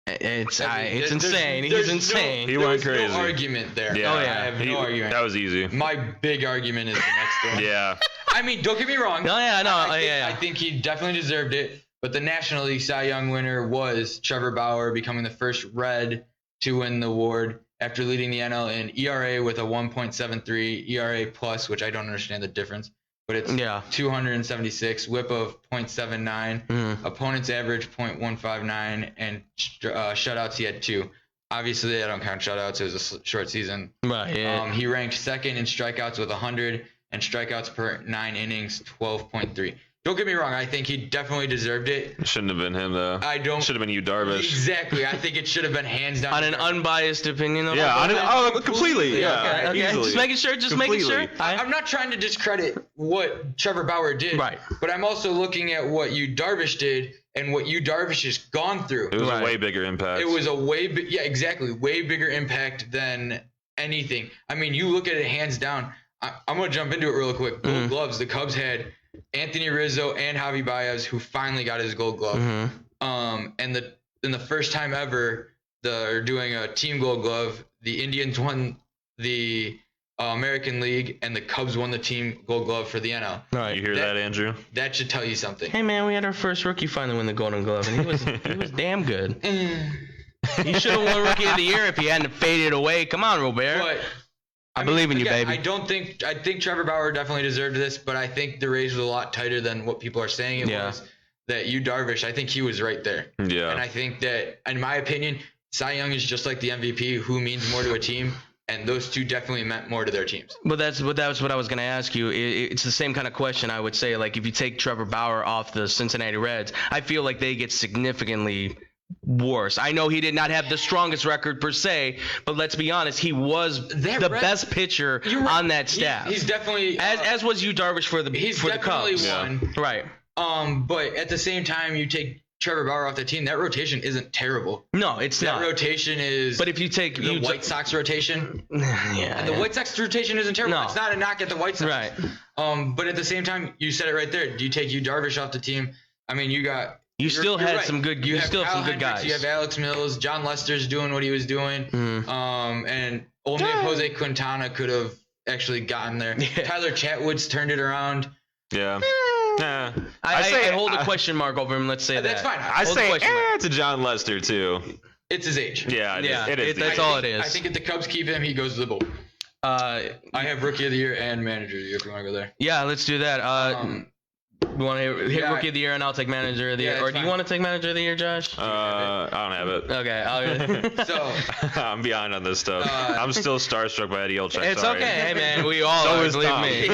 It's insane. He's insane. He went crazy. No argument there. Yeah. Oh, yeah. I have no argument. That was easy. My big argument is the next one. Yeah. I mean, don't get me wrong. No, yeah, no, I think he definitely deserved it. But the National League Cy Young winner was Trevor Bauer, becoming the first Red to win the award after leading the NL in ERA with a 1.73, ERA plus, which I don't understand the difference. But it's 276, whip of 0.79, opponent's average 0.159, and shutouts he had 2. Obviously, I don't count shutouts. It was a short season. Right. Yeah. He ranked second in strikeouts with 100, and strikeouts per 9 innings 12.3. Don't get me wrong. I think he definitely deserved it. It shouldn't have been him, though. Should have been you, Darvish. Exactly. I think it should have been hands down. On an unbiased opinion, though? Yeah, completely. Yeah, okay. easily. Just making sure. I'm not trying to discredit what Trevor Bauer did. Right. But I'm also looking at what you Darvish did and what you Darvish has gone through. It was a way bigger impact. It was a way bigger impact than anything. I mean, you look at it hands down. I'm going to jump into it real quick. Gold gloves. The Cubs had Anthony Rizzo and Javi Baez, who finally got his Gold Glove. And the first time ever they're doing a team Gold Glove, the Indians won the American League and the Cubs won the team Gold Glove for the NL. Right. You hear that, Andrew? That should tell you something. Hey man, we had our first rookie finally win the Golden Glove, and he was damn good. He should have won Rookie of the Year if he hadn't faded away. Come on, Robert. But I believe in you, baby. I think Trevor Bauer definitely deserved this, but I think the race was a lot tighter than what people are saying it was. That you Darvish, I think he was right there. Yeah. And I think that, in my opinion, Cy Young is just like the MVP, who means more to a team, and those two definitely meant more to their teams. But that was what I was going to ask you. It's the same kind of question I would say. Like if you take Trevor Bauer off the Cincinnati Reds, I feel like they get significantly worse. I know he did not have the strongest record per se, but let's be honest, he was the best pitcher on that staff. He's definitely as was you Darvish for the Cubs. One. Right. But at the same time, you take Trevor Bauer off the team, that rotation isn't terrible. No, it's not. That rotation is. But if you take the White Sox rotation, and the White Sox rotation isn't terrible. No. It's not a knock at the White Sox. Right. But at the same time, you said it right there. Do you take Darvish off the team? I mean, you still have some good guys. You have Alex Mills, John Lester's doing what he was doing, and only if Jose Quintana could have actually gotten there. Tyler Chatwood's turned it around. Yeah. I hold a question mark over him. Let's say that's fine. I say to John Lester too. It's his age. Yeah, it is. That's all it is. I think if the Cubs keep him, he goes to the bull. I have Rookie of the Year and Manager of the Year if you want to go there. Yeah, let's do that. You want to hit Rookie of the Year and I'll take Manager of the Year, or do you want to take Manager of the Year, Josh? I don't have it. Okay. So I'm behind on this stuff. I'm still starstruck by Eddie Olczyk. It's okay, hey man, we all are. Believe me.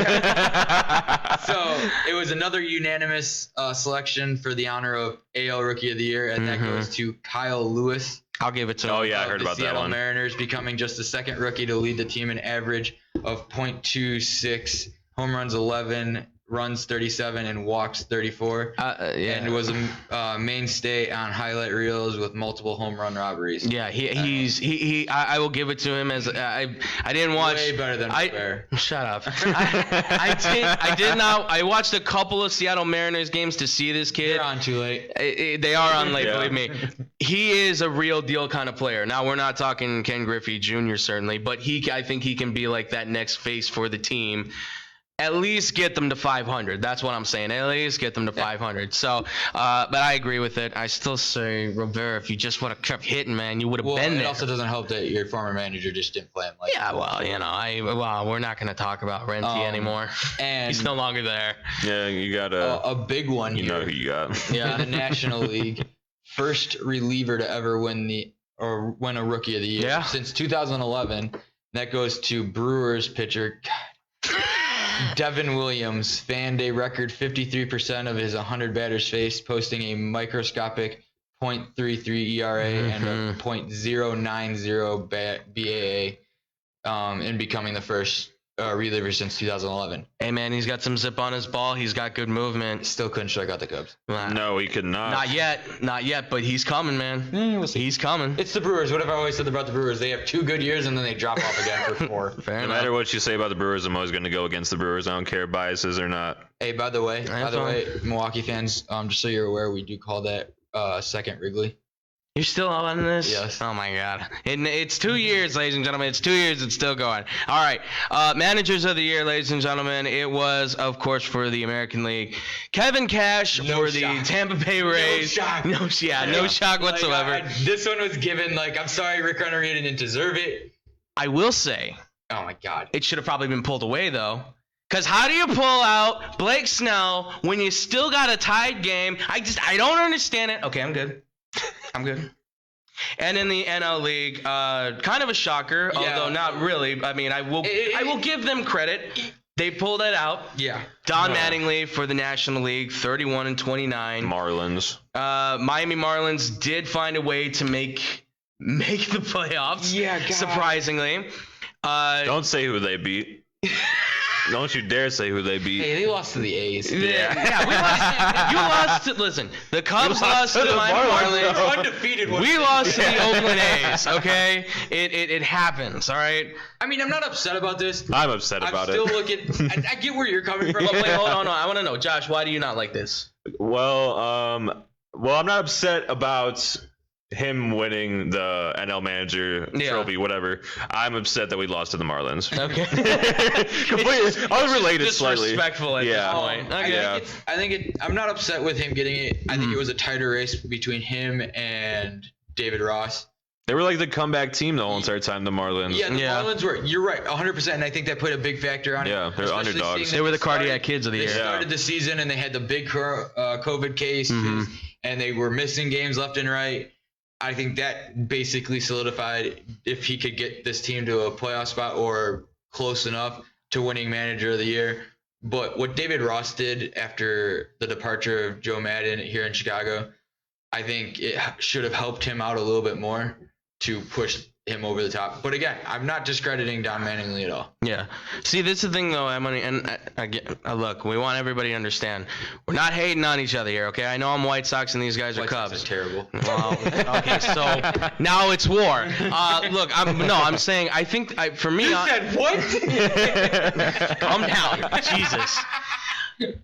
So it was another unanimous selection for the honor of AL Rookie of the Year, and that goes to Kyle Lewis. I'll give it to him. Oh yeah, I heard about that one. Seattle Mariners becoming just the second rookie to lead the team an average of .26, home runs 11. Runs 37 and walks 34, and was a mainstay on highlight reels with multiple home run robberies. Yeah, I will give it to him as I didn't watch. Way better than Fair. Shut up. I did not. I watched a couple of Seattle Mariners games to see this kid. They're on too late. They are on late. Believe me. He is a real deal kind of player. Now we're not talking Ken Griffey Jr. certainly, but I think he can be like that next face for the team. At least get them to 500. That's what I'm saying. At least get them to 500. So, but I agree with it. I still say, Rivera, if you just would have kept hitting, man, you would have been it there. also doesn't help that your former manager just didn't play him like. Yeah, well, you know, we're not going to talk about Renty anymore. And he's no longer there. Yeah, you got a big one. You know who you got. Yeah, in the National League, first reliever to ever win a Rookie of the Year since 2011. That goes to Brewers pitcher. Devin Williams, fan day record 53% of his 100 batters faced, posting a microscopic .33 ERA and a .090 BAA, and becoming the first reliever since 2011. Hey man, he's got some zip on his ball. He's got good movement. Still couldn't strike out the Cubs. No, he could not. Not yet, but he's coming, man. We'll see. He's coming. It's the Brewers. What have I always said about the Brewers? They have 2 good years and then they drop off again for 4. Fair no enough. matter what you say about the Brewers, I'm always going to go against the Brewers. I don't care biases or not. Hey, by the way, Milwaukee fans, just so you're aware, we do call that second Wrigley. You're still on this? Yes. Oh my God. It's 2 years, ladies and gentlemen. It's 2 years. It's still going. All right. Managers of the year, ladies and gentlemen. It was, of course, for the American League, Kevin Cash for the Tampa Bay Rays. No shock whatsoever. Like, this one was given. I'm sorry, Rick Rennery didn't deserve it. I will say. Oh my God. It should have probably been pulled away though. Because how do you pull out Blake Snell when you still got a tied game? I don't understand it. Okay, I'm good. And in the NL League, kind of a shocker, although not really. I mean, I will give them credit. They pulled it out. Yeah. Don Mattingly for the National League, 31-29. Marlins. Miami Marlins did find a way to make the playoffs. Yeah, God. Surprisingly. Don't say who they beat. Don't you dare say who they beat. Hey, they lost to the A's. Yeah, we lost. You lost to, listen, the Cubs lost to the Miami Marlins. Undefeated. We lost to the Oakland A's, okay? It happens, all right? I mean, I'm not upset about this. I'm upset about it. I'm still looking. I get where you're coming from. But wait, hold on. I want to know, Josh, why do you not like this? Well, I'm not upset about him winning the NL Manager trophy, whatever. I'm upset that we lost to the Marlins. Okay. Completely unrelated, slightly. Disrespectful at this point. Okay. I'm not upset with him getting it. I think it was a tighter race between him and David Ross. They were like the comeback team the whole entire time, the Marlins. Yeah, the Marlins were. You're right, 100%. And I think that played a big factor on it. Yeah, they're underdogs. They were the cardiac kids of the year. They started the season and they had the big COVID case, and they were missing games left and right. I think that basically solidified if he could get this team to a playoff spot or close enough to winning Manager of the Year. But what David Ross did after the departure of Joe Madden here in Chicago, I think it should have helped him out a little bit more to push him over the top. But again, I'm not discrediting Don Mattingly at all. Yeah. See, this is the thing, though, Emily, and look, we want everybody to understand. We're not hating on each other here, okay? I know I'm White Sox and these guys are Cubs. Sox are terrible. Well, okay, so now it's war. Look, I'm saying, I think, for me... You said what? Calm down. Jesus.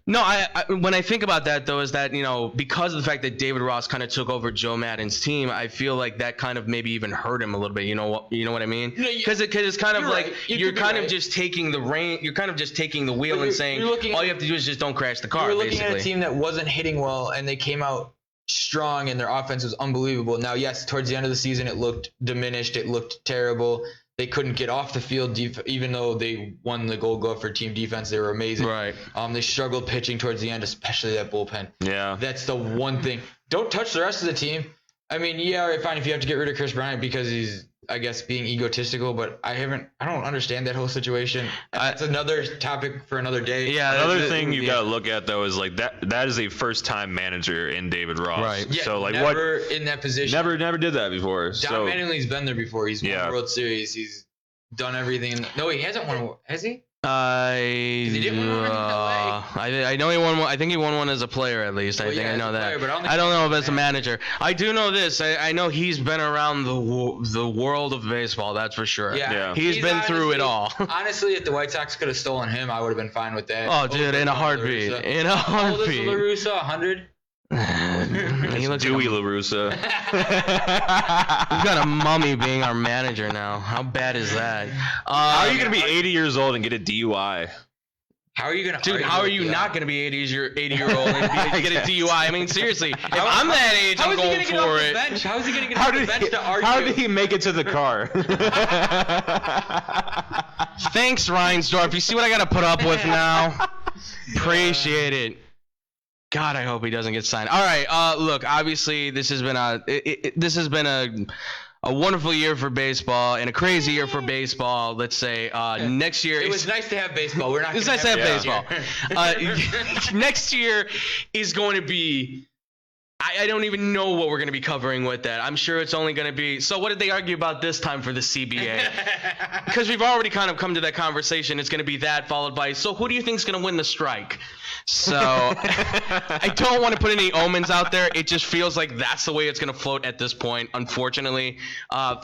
No, when I think about that, though, is that, because of the fact that David Ross kind of took over Joe Madden's team, I feel like that kind of maybe even hurt him a little bit. You know what I mean? Because it's kind of like you're kind of just taking the reign, you're kind of just taking the wheel and saying all you have to do is just don't crash the car. You're looking at a team that wasn't hitting well, and they came out strong, and their offense was unbelievable. Now, yes, towards the end of the season, it looked diminished. It looked terrible. They couldn't get off the field, even though they won the Gold Glove for team defense. They were amazing. Right. They struggled pitching towards the end, especially that bullpen. Yeah. That's the one thing. Don't touch the rest of the team. I mean, fine if you have to get rid of Chris Bryant because he's, I guess, being egotistical, but I don't understand that whole situation. That's another topic for another day. Yeah. Another thing you got to look at, though, is like that is a first-time manager in David Ross. Right. Yeah, so, like, never in that position. Never did that before. Don Mattingly's been there before. He's won the World Series. He's done everything. No, he hasn't won. Has he? He didn't win one in LA. I know he won one. I think he won one as a player at least. I think I know that. Player, I don't know if as a manager. I do know this. I know he's been around the world of baseball. That's for sure. Yeah. He's been through it all. Honestly, if the White Sox could have stolen him, I would have been fine with that. Oh, dude, in a heartbeat. In a heartbeat. How old is La Russa? 100? He looks Dewey La Russa. We've got a mummy being our manager now. How bad is that? How are you gonna be 80 years old and get a DUI? How are you gonna? Dude, how are you not gonna be 80-year-old and get a DUI? I mean, seriously, if I'm that age, I'm going for it. How is he gonna get off the bench to argue? How did he make it to the car? Thanks, Reinsdorf. You see what I gotta put up with now? Appreciate it. God, I hope he doesn't get signed. All right, look, obviously this has been a wonderful year for baseball and a crazy year for baseball. Let's say next year. It was nice to have baseball. We're not. It's nice to have baseball. Next year is going to be. I don't even know what we're going to be covering with that. I'm sure it's only going to be. So what did they argue about this time for the CBA? Because we've already kind of come to that conversation. It's going to be that followed by. So who do you think is going to win the strike? So I don't want to put any omens out there. It just feels like that's the way it's going to float at this point, unfortunately.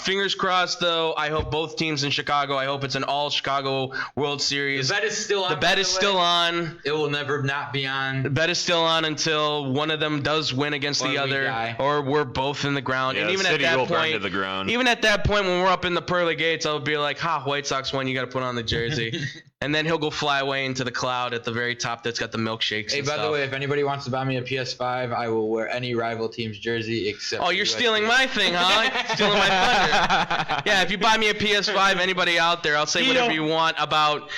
Fingers crossed, though. I hope both teams in Chicago. I hope it's an all Chicago World Series. The bet is still on. The bet is still on. It will never not be on. The bet is still on until one of them does win against the other, or we're both in the ground. Yeah, and even City at will that burn point, to the ground. even at that point when we're up in the pearly gates, I'll be like, "Ha, White Sox won. You got to put on the jersey." And then he'll go fly away into the cloud at the very top that's got the milkshakes. Hey, and by stuff. the way, if anybody wants to buy me a PS5, I will wear any rival team's jersey except. Oh, you're stealing my thing, huh? Stealing my thunder. Yeah, if you buy me a PS5, anybody out there, I'll say whatever you want about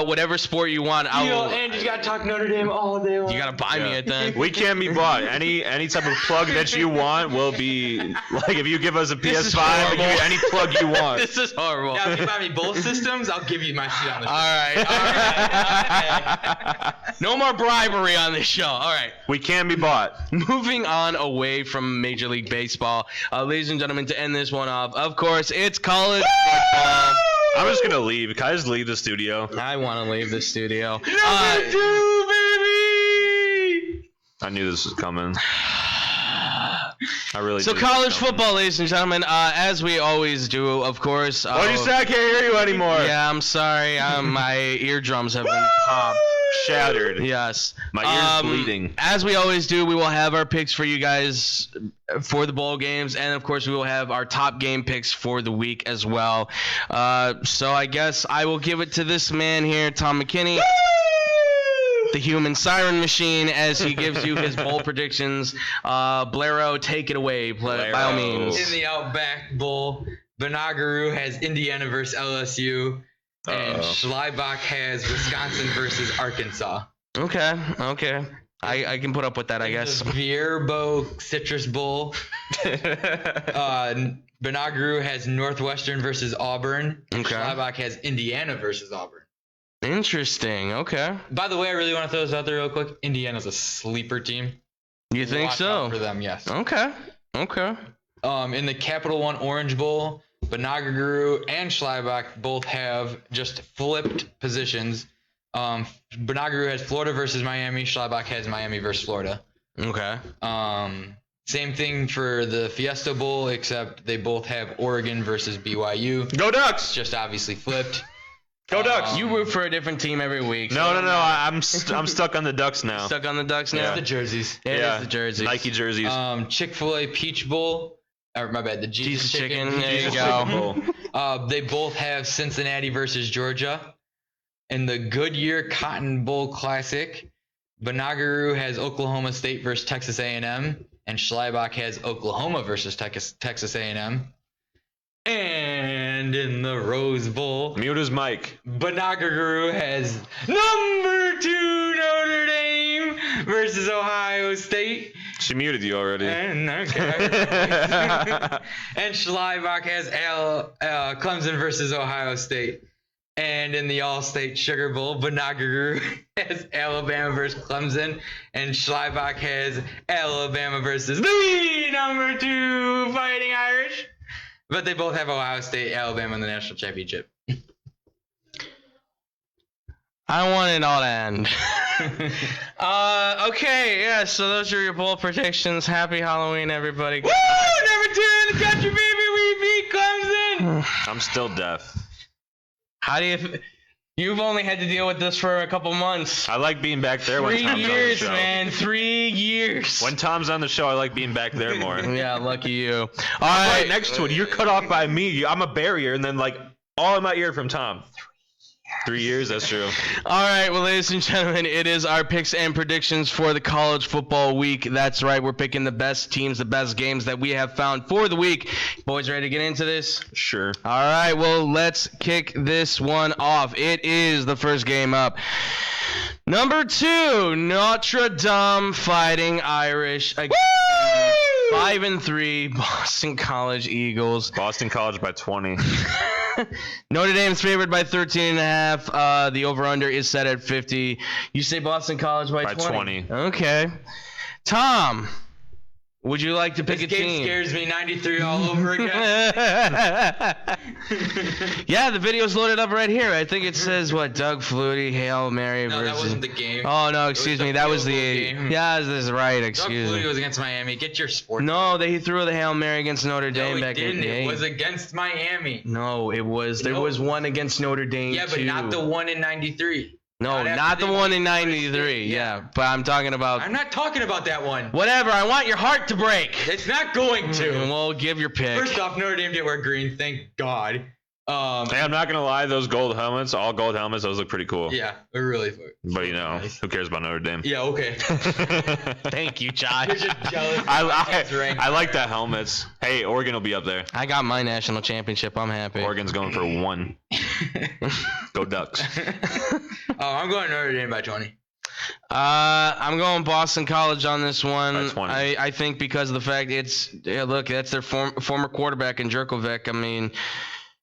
whatever sport you want. Andrew's got to talk Notre Dame all day long. You gotta buy me it then. We can be bought. Any type of plug that you want will be like if you give us a PS5, we'll give you any plug you want. This is horrible. Now, if you buy me both systems, I'll give you my shit on the show. All right. No more bribery on this show. All right. We can be bought. Moving on away from Major League Baseball, ladies and gentlemen, to end this one off, of course, it's college football. I'm just gonna leave. Can I just leave the studio? I want to leave the studio. Number 2, baby. I knew this was coming. I really So did college football, ladies and gentlemen, as we always do, of course. What did you say? I can't hear you anymore. Yeah, I'm sorry. My eardrums have been popped. Shattered. Yes. My ear's bleeding. As we always do, we will have our picks for you guys for the bowl games, and of course, we will have our top game picks for the week as well. So I guess I will give it to this man here, Tom McKinney. The human siren machine, as he gives you his bowl predictions. Blairow, take it away, by all means. In the Outback Bowl, Banagaru has Indiana versus LSU, and Schlierbach has Wisconsin versus Arkansas. Okay. I can put up with that, I guess. The Vierbo Citrus Bowl, Banagaru has Northwestern versus Auburn, and Schlierbach has Indiana versus Auburn. Interesting. Okay. By the way, I really want to throw this out there real quick. Indiana's a sleeper team. You think Watch so? out for them, yes. Okay. In the Capital One Orange Bowl, Banagaru and Schlierbach both have just flipped positions. Banagaru has Florida versus Miami. Schlierbach has Miami versus Florida. Okay. Same thing for the Fiesta Bowl, except they both have Oregon versus BYU. Go Ducks! Just obviously flipped. Go Ducks! You root for a different team every week. No. I'm stuck on the Ducks now. Stuck on the Ducks now? It's the jerseys. It is the jerseys. Nike jerseys. Chick-fil-A Peach Bowl. My bad. The Jesus Chicken. There you go. They both have Cincinnati versus Georgia. In the Goodyear Cotton Bowl Classic, Banagaru has Oklahoma State versus Texas A&M, and Schlierbach has Oklahoma versus Texas A&M. And in the Rose Bowl, mute his mic. Banagaru has number 2 Notre Dame versus Ohio State. She muted you already. And Schlierbach has Clemson versus Ohio State. And in the All-State Sugar Bowl, Banagaru has Alabama versus Clemson, and Schlierbach has Alabama versus the number 2 Fighting Irish. But they both have Ohio State, Alabama in the national championship. I want it all to end. Okay, yeah, so those are your bowl predictions. Happy Halloween, everybody. Woo! Number 2 in the country, baby. We beat Clemson. I'm still deaf. How do you... You've only had to deal with this for a couple months. I like being back there when Tom's on the show. 3 years, man. 3 years. When Tom's on the show, I like being back there more. Yeah, lucky you. All I'm right. right next to it. You're cut off by me. I'm a barrier, and then like all in my ear from Tom. 3 years, that's true. All right, well, ladies and gentlemen, it is our picks and predictions for the college football week. That's right, we're picking the best teams, the best games that we have found for the week. Boys, ready to get into this? Sure. All right, well, let's kick this one off. It is the first game up. Number 2, Notre Dame Fighting Irish against 5-3 Boston College Eagles. Boston College by 20. Notre Dame's favored by 13.5. The over-under is set at 50. You say Boston College by 20? Okay. Tom, would you like to pick a team? This game scares me 93 all over again. Yeah, the video's loaded up right here. I think it says, Doug Flutie, Hail Mary No, versus... that wasn't the game. Oh, no, excuse me. That was the... game. Yeah, this is right, excuse Doug me. Flutie was against Miami. Get your sport. No, he threw the Hail Mary against Notre Dame No, back he didn't. in... It was against Miami. No, it was. There was one against Notre Dame, Yeah, but too. not the one in 93. No, not the one in 93. Yeah, but I'm talking about... I'm not talking about that one. Whatever, I want your heart to break. It's not going to. Well, give your pick. First off, Notre Dame didn't wear green. Thank God. Hey, I'm not going to lie. Those gold helmets, all gold helmets, those look pretty cool. Yeah, they're really fun. But, who cares about Notre Dame? Yeah, okay. Thank you, Josh. You're just jealous. I like that helmets. Hey, Oregon will be up there. I got my national championship. I'm happy. Oregon's going for 1. Go Ducks. I'm going Notre Dame by 20. I'm going Boston College on this one. By 20. I think because of the fact that's their former quarterback in Jerkovic. I mean,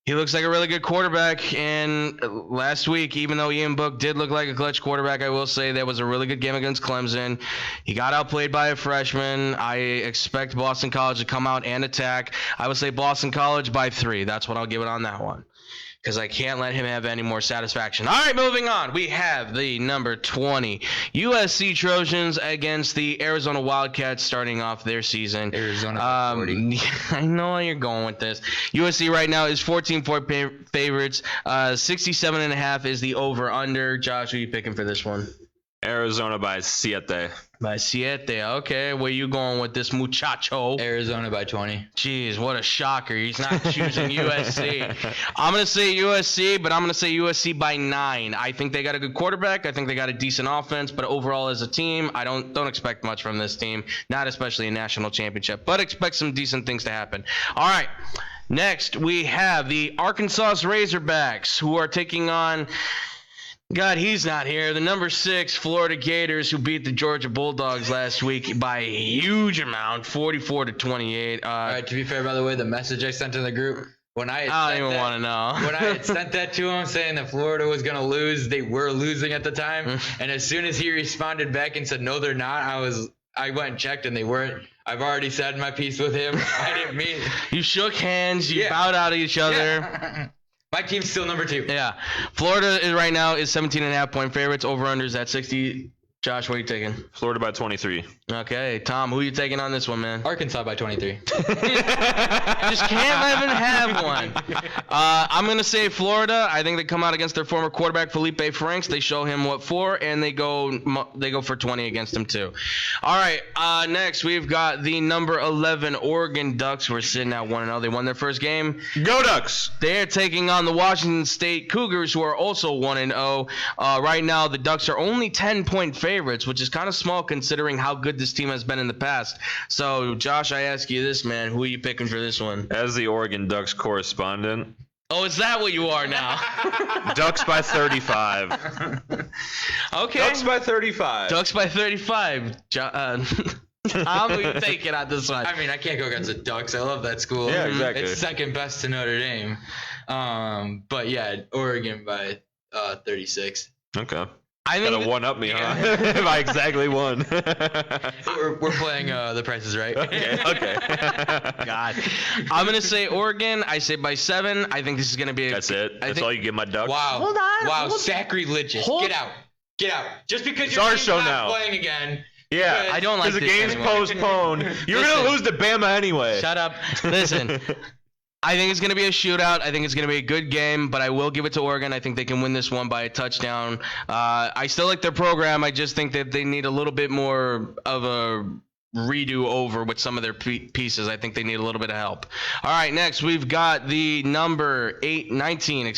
he looks like a really good quarterback. And last week, even though Ian Book did look like a clutch quarterback, I will say that was a really good game against Clemson. He got outplayed by a freshman. I expect Boston College to come out and attack. I would say Boston College by 3. That's what I'll give it on that one, because I can't let him have any more satisfaction. All right, moving on. We have the number 20 USC Trojans against the Arizona Wildcats starting off their season. Arizona by 40. I know where you're going with this. USC right now is 14-point favorites. 67.5 is the over-under. Josh, who are you picking for this one? Arizona by 7. By 7. Okay, where you going with this muchacho? Arizona by 20. Jeez, what a shocker. He's not choosing USC. I'm going to say USC, but I'm going to say USC by 9. I think they got a good quarterback. I think they got a decent offense, but overall as a team, I don't expect much from this team, not especially a national championship, but expect some decent things to happen. All right, next we have the Arkansas Razorbacks, who are taking on... God, he's not here. The number 6 Florida Gators, who beat the Georgia Bulldogs last week by a huge amount, 44-28. All right, to be fair, by the way, the message I sent in the group, when I don't even want to know. When I had sent that to him saying that Florida was going to lose, they were losing at the time. And as soon as he responded back and said, no, they're not, I went and checked and they weren't. I've already said my piece with him. I didn't mean it. You shook hands. You bowed out at each other. Yeah. My team's still number 2. Yeah. Florida right now is 17.5-point favorites. Over-unders at 60. Josh, what are you taking? Florida by 23. Okay. Tom, who are you taking on this one, man? Arkansas by 23. Just can't let him have one. I'm going to say Florida. I think they come out against their former quarterback, Felipe Franks. They show him what for, and they go for 20 against him, too. All right. Next, we've got the number 11 Oregon Ducks. We're sitting at 1-0. They won their first game. Go Ducks! They're taking on the Washington State Cougars, who are also 1-0. Right now, the Ducks are only 10-point favorites, which is kind of small considering how good this team has been in the past. So, Josh, I ask you this, man. Who are you picking for this one? As the Oregon Ducks correspondent. Oh, is that what you are now? Ducks by 35. Okay. Ducks by 35. Ducks by 35. Tom, who you taking on this one? I mean, I can't go against the Ducks. I love that school. Yeah, exactly. It's second best to Notre Dame. But yeah, Oregon by 36. Okay. I think gotta one up me, huh? By exactly 1. we're playing The Price is Right. Okay. God, I'm gonna say Oregon. I say by 7. I think this is gonna be. That's it. That's all you get, my Ducks. Wow. Hold on. Wow. Sacrilegious. Get out. Get out. Just because it's your our team's show not now. Playing again. Yeah. I don't like this this game's anymore. postponed. You're gonna lose to Bama anyway. Shut up. Listen. I think it's going to be a shootout. I think it's going to be a good game, but I will give it to Oregon. I think they can win this one by a touchdown. I still like their program. I just think that they need a little bit more of a redo over with some of their pieces. I think they need a little bit of help. All right, next we've got the number 19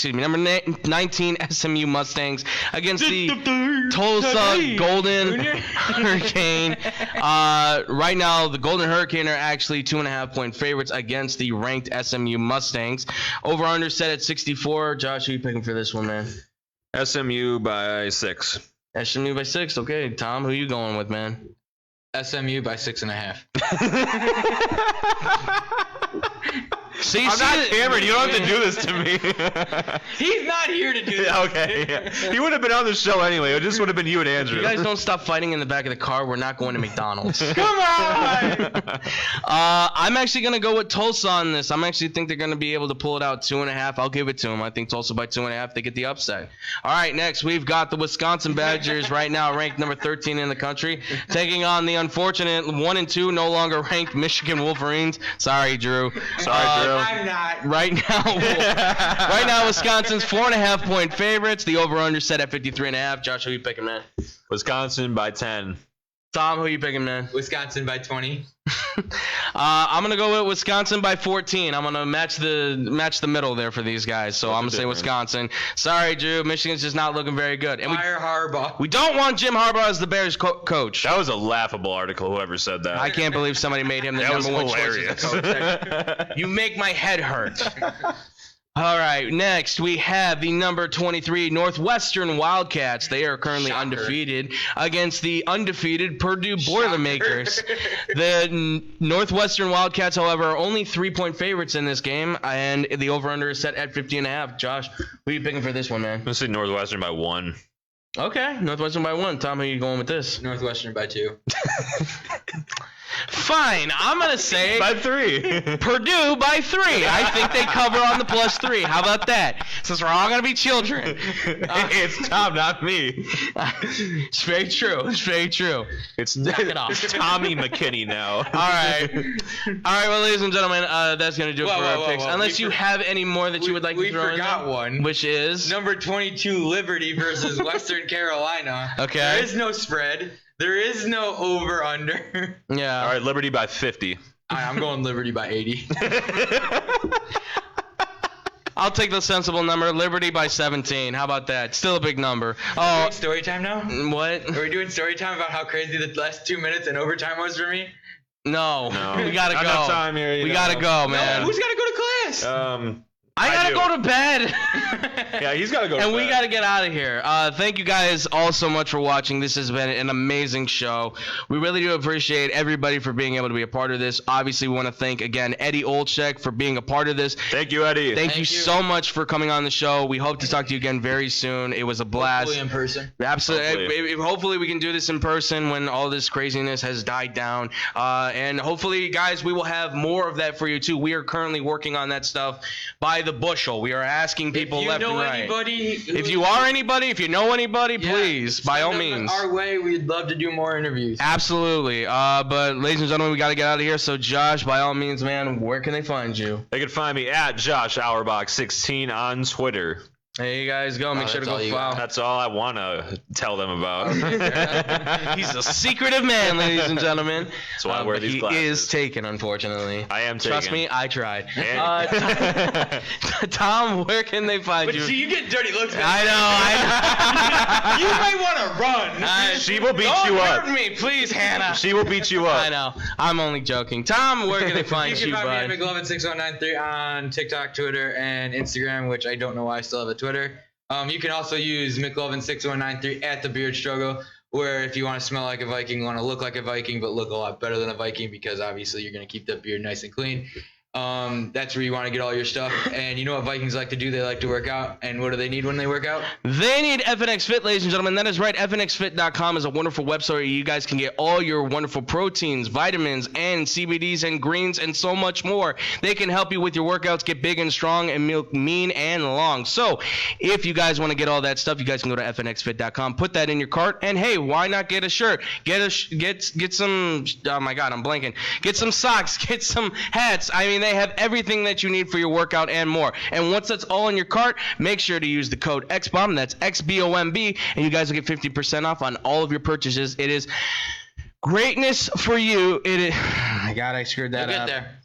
SMU Mustangs against the Tulsa Golden Hurricane. Right now, the Golden Hurricane are actually 2.5-point favorites against the ranked SMU Mustangs. Over/under set at 64. Josh, who are you picking for this one, man? SMU by 6. SMU by 6. Okay, Tom, who are you going with, man? SMU by 6.5. See, I'm not Cameron. You don't have to do this to me. He's not here to do this. Okay. Yeah. He would have been on the show anyway. It just would have been you and Andrew. You guys don't stop fighting in the back of the car. We're not going to McDonald's. Come on! I'm actually going to go with Tulsa on this. I'm actually think they're going to be able to pull it out 2.5. I'll give it to them. I think Tulsa by 2.5. They get the upset. All right, next we've got the Wisconsin Badgers, right now ranked number 13 in the country, taking on the unfortunate 1-2, no longer ranked Michigan Wolverines. Sorry, Drew. Sorry, Drew. I'm not. Right now, Wisconsin's 4.5-point favorites. The over/under set at 53.5. Josh, who are you picking, man? Wisconsin by 10. Tom, who are you picking, man? Wisconsin by 20. I'm gonna go with Wisconsin by 14. I'm gonna match the middle there for these guys. So I'm gonna say Wisconsin. Sorry, Drew. Michigan's just not looking very good. And Fire Harbaugh. We don't want Jim Harbaugh as the Bears coach. That was a laughable article. Whoever said that. I can't believe somebody made him the number one choice as a coach. You make my head hurt. All right, next we have the number 23 Northwestern Wildcats. They are currently undefeated against the undefeated Purdue Boilermakers. The Northwestern Wildcats, however, are only 3-point favorites in this game, and the over/under is set at 50.5. Josh, who are you picking for this one, man? I'm going to say Northwestern by 1. Okay, Northwestern by 1. Tom, who are you going with this? Northwestern by 2. Fine, I'm going to say by 3. Purdue by 3. I think they cover on the +3. How about that? Since we're all going to be children. It's Tom, not me. It's very true. It's very true. It's Tommy McKinney now. All right. Well, ladies and gentlemen, that's going to do it for our picks. Unless you have any more that you would like to throw in. We forgot one. Which is? Number 22, Liberty versus Western Carolina. Okay. There is no spread. There is no over/under. Yeah. All right, Liberty by 50. I'm going Liberty by 80. I'll take the sensible number. Liberty by 17. How about that? Still a big number. Are we doing story time now? What? Are we doing story time about how crazy the last 2 minutes in overtime was for me? No. We gotta go. Enough time here, we gotta go, man. No, who's gotta go to class? I gotta go to bed. Yeah, he's gotta go to bed. And we gotta get out of here. Thank you guys all so much for watching. This has been an amazing show. We really do appreciate everybody for being able to be a part of this. Obviously, we want to thank, again, Eddie Olczyk for being a part of this. Thank you, Eddie. Thank you so much for coming on the show. We hope to talk to you again very soon. It was a blast. Hopefully in person. Absolutely. Hopefully we can do this in person when all this craziness has died down. And hopefully, guys, we will have more of that for you, too. We are currently working on that stuff by the bushel. We are asking people left and right. If you know anybody, please, by all means. Our way, we'd love to do more interviews. Absolutely. But ladies and gentlemen, we got to get out of here. So Josh, by all means, man, where can they find you? They can find me at Josh Auerbach 16 on Twitter. There you guys go. Make sure to go follow. That's all I want to tell them about. He's a secretive man, ladies and gentlemen. That's why I wear these glasses. He is taken, unfortunately. I am taken. Trust me, I tried. Tom, where can they find you? See, you get dirty looks. I know. You might want to run. She will beat you up. Don't hurt me, please, Hannah. She will beat you up. I know. I'm only joking. Tom, where can they find you, You can bud? find me at McLovin6093 on TikTok, Twitter, and Instagram, which I don't know why I still have a Twitter. You can also use McLovin6093 at the Beard Struggle, where if you want to smell like a Viking, want to look like a Viking, but look a lot better than a Viking, because obviously you're going to keep that beard nice and clean. That's where you want to get all your stuff. And you know what Vikings like to do? They like to work out. And what do they need when they work out? They need FNX Fit, ladies and gentlemen. That is right. FNXFit.com is a wonderful website where you guys can get all your wonderful proteins, vitamins, and CBDs and greens and so much more. They can help you with your workouts, get big and strong and milk mean and long. So if you guys want to get all that stuff, you guys can go to FNXFit.com, put that in your cart, and hey, why not get a shirt? Get some, oh my God, I'm blanking. Get some socks, get some hats. I mean, they have everything that you need for your workout and more. And once that's all in your cart, make sure to use the code XBOMB, that's XBOMB, and you guys will get 50% off on all of your purchases. It is Greatness for you. My God, I screwed that You'll up. get there.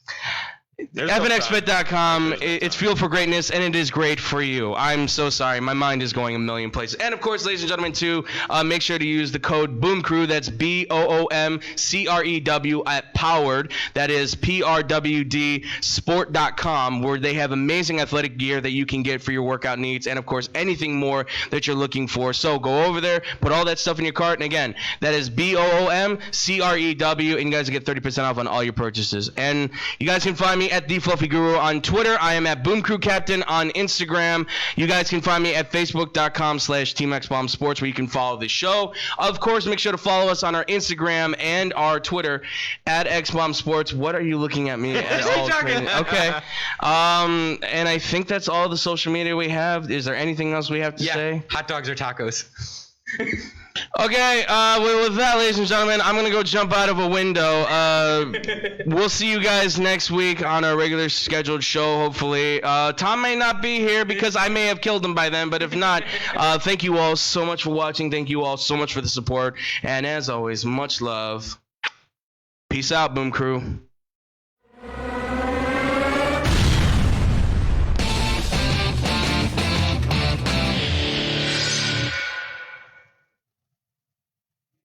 FNXBet.com. It's fuel for greatness, and it is great for you. I'm so sorry. My mind is going a million places. And, of course, ladies and gentlemen, too, make sure to use the code BOOMCREW. That's BOOMCREW at Powered. That is PRWDsport.com, where they have amazing athletic gear that you can get for your workout needs and, of course, anything more that you're looking for. So go over there, put all that stuff in your cart. And, again, that is BOOMCREW, and you guys get 30% off on all your purchases. And you guys can find me at The Fluffy Guru on Twitter. I am at Boom Crew Captain on Instagram. You guys can find me at Facebook.com/TeamXBombSports, where you can follow the show. Of course, make sure to follow us on our Instagram and our Twitter at XBombSports. What are you looking at me at all? Okay. And I think that's all the social media we have. Is there anything else we have to say? Hot dogs or tacos. Okay, well, with that, ladies and gentlemen, I'm going to go jump out of a window. We'll see you guys next week on our regular scheduled show, hopefully. Tom may not be here because I may have killed him by then, but if not, thank you all so much for watching. Thank you all so much for the support. And as always, much love. Peace out, Boom Crew.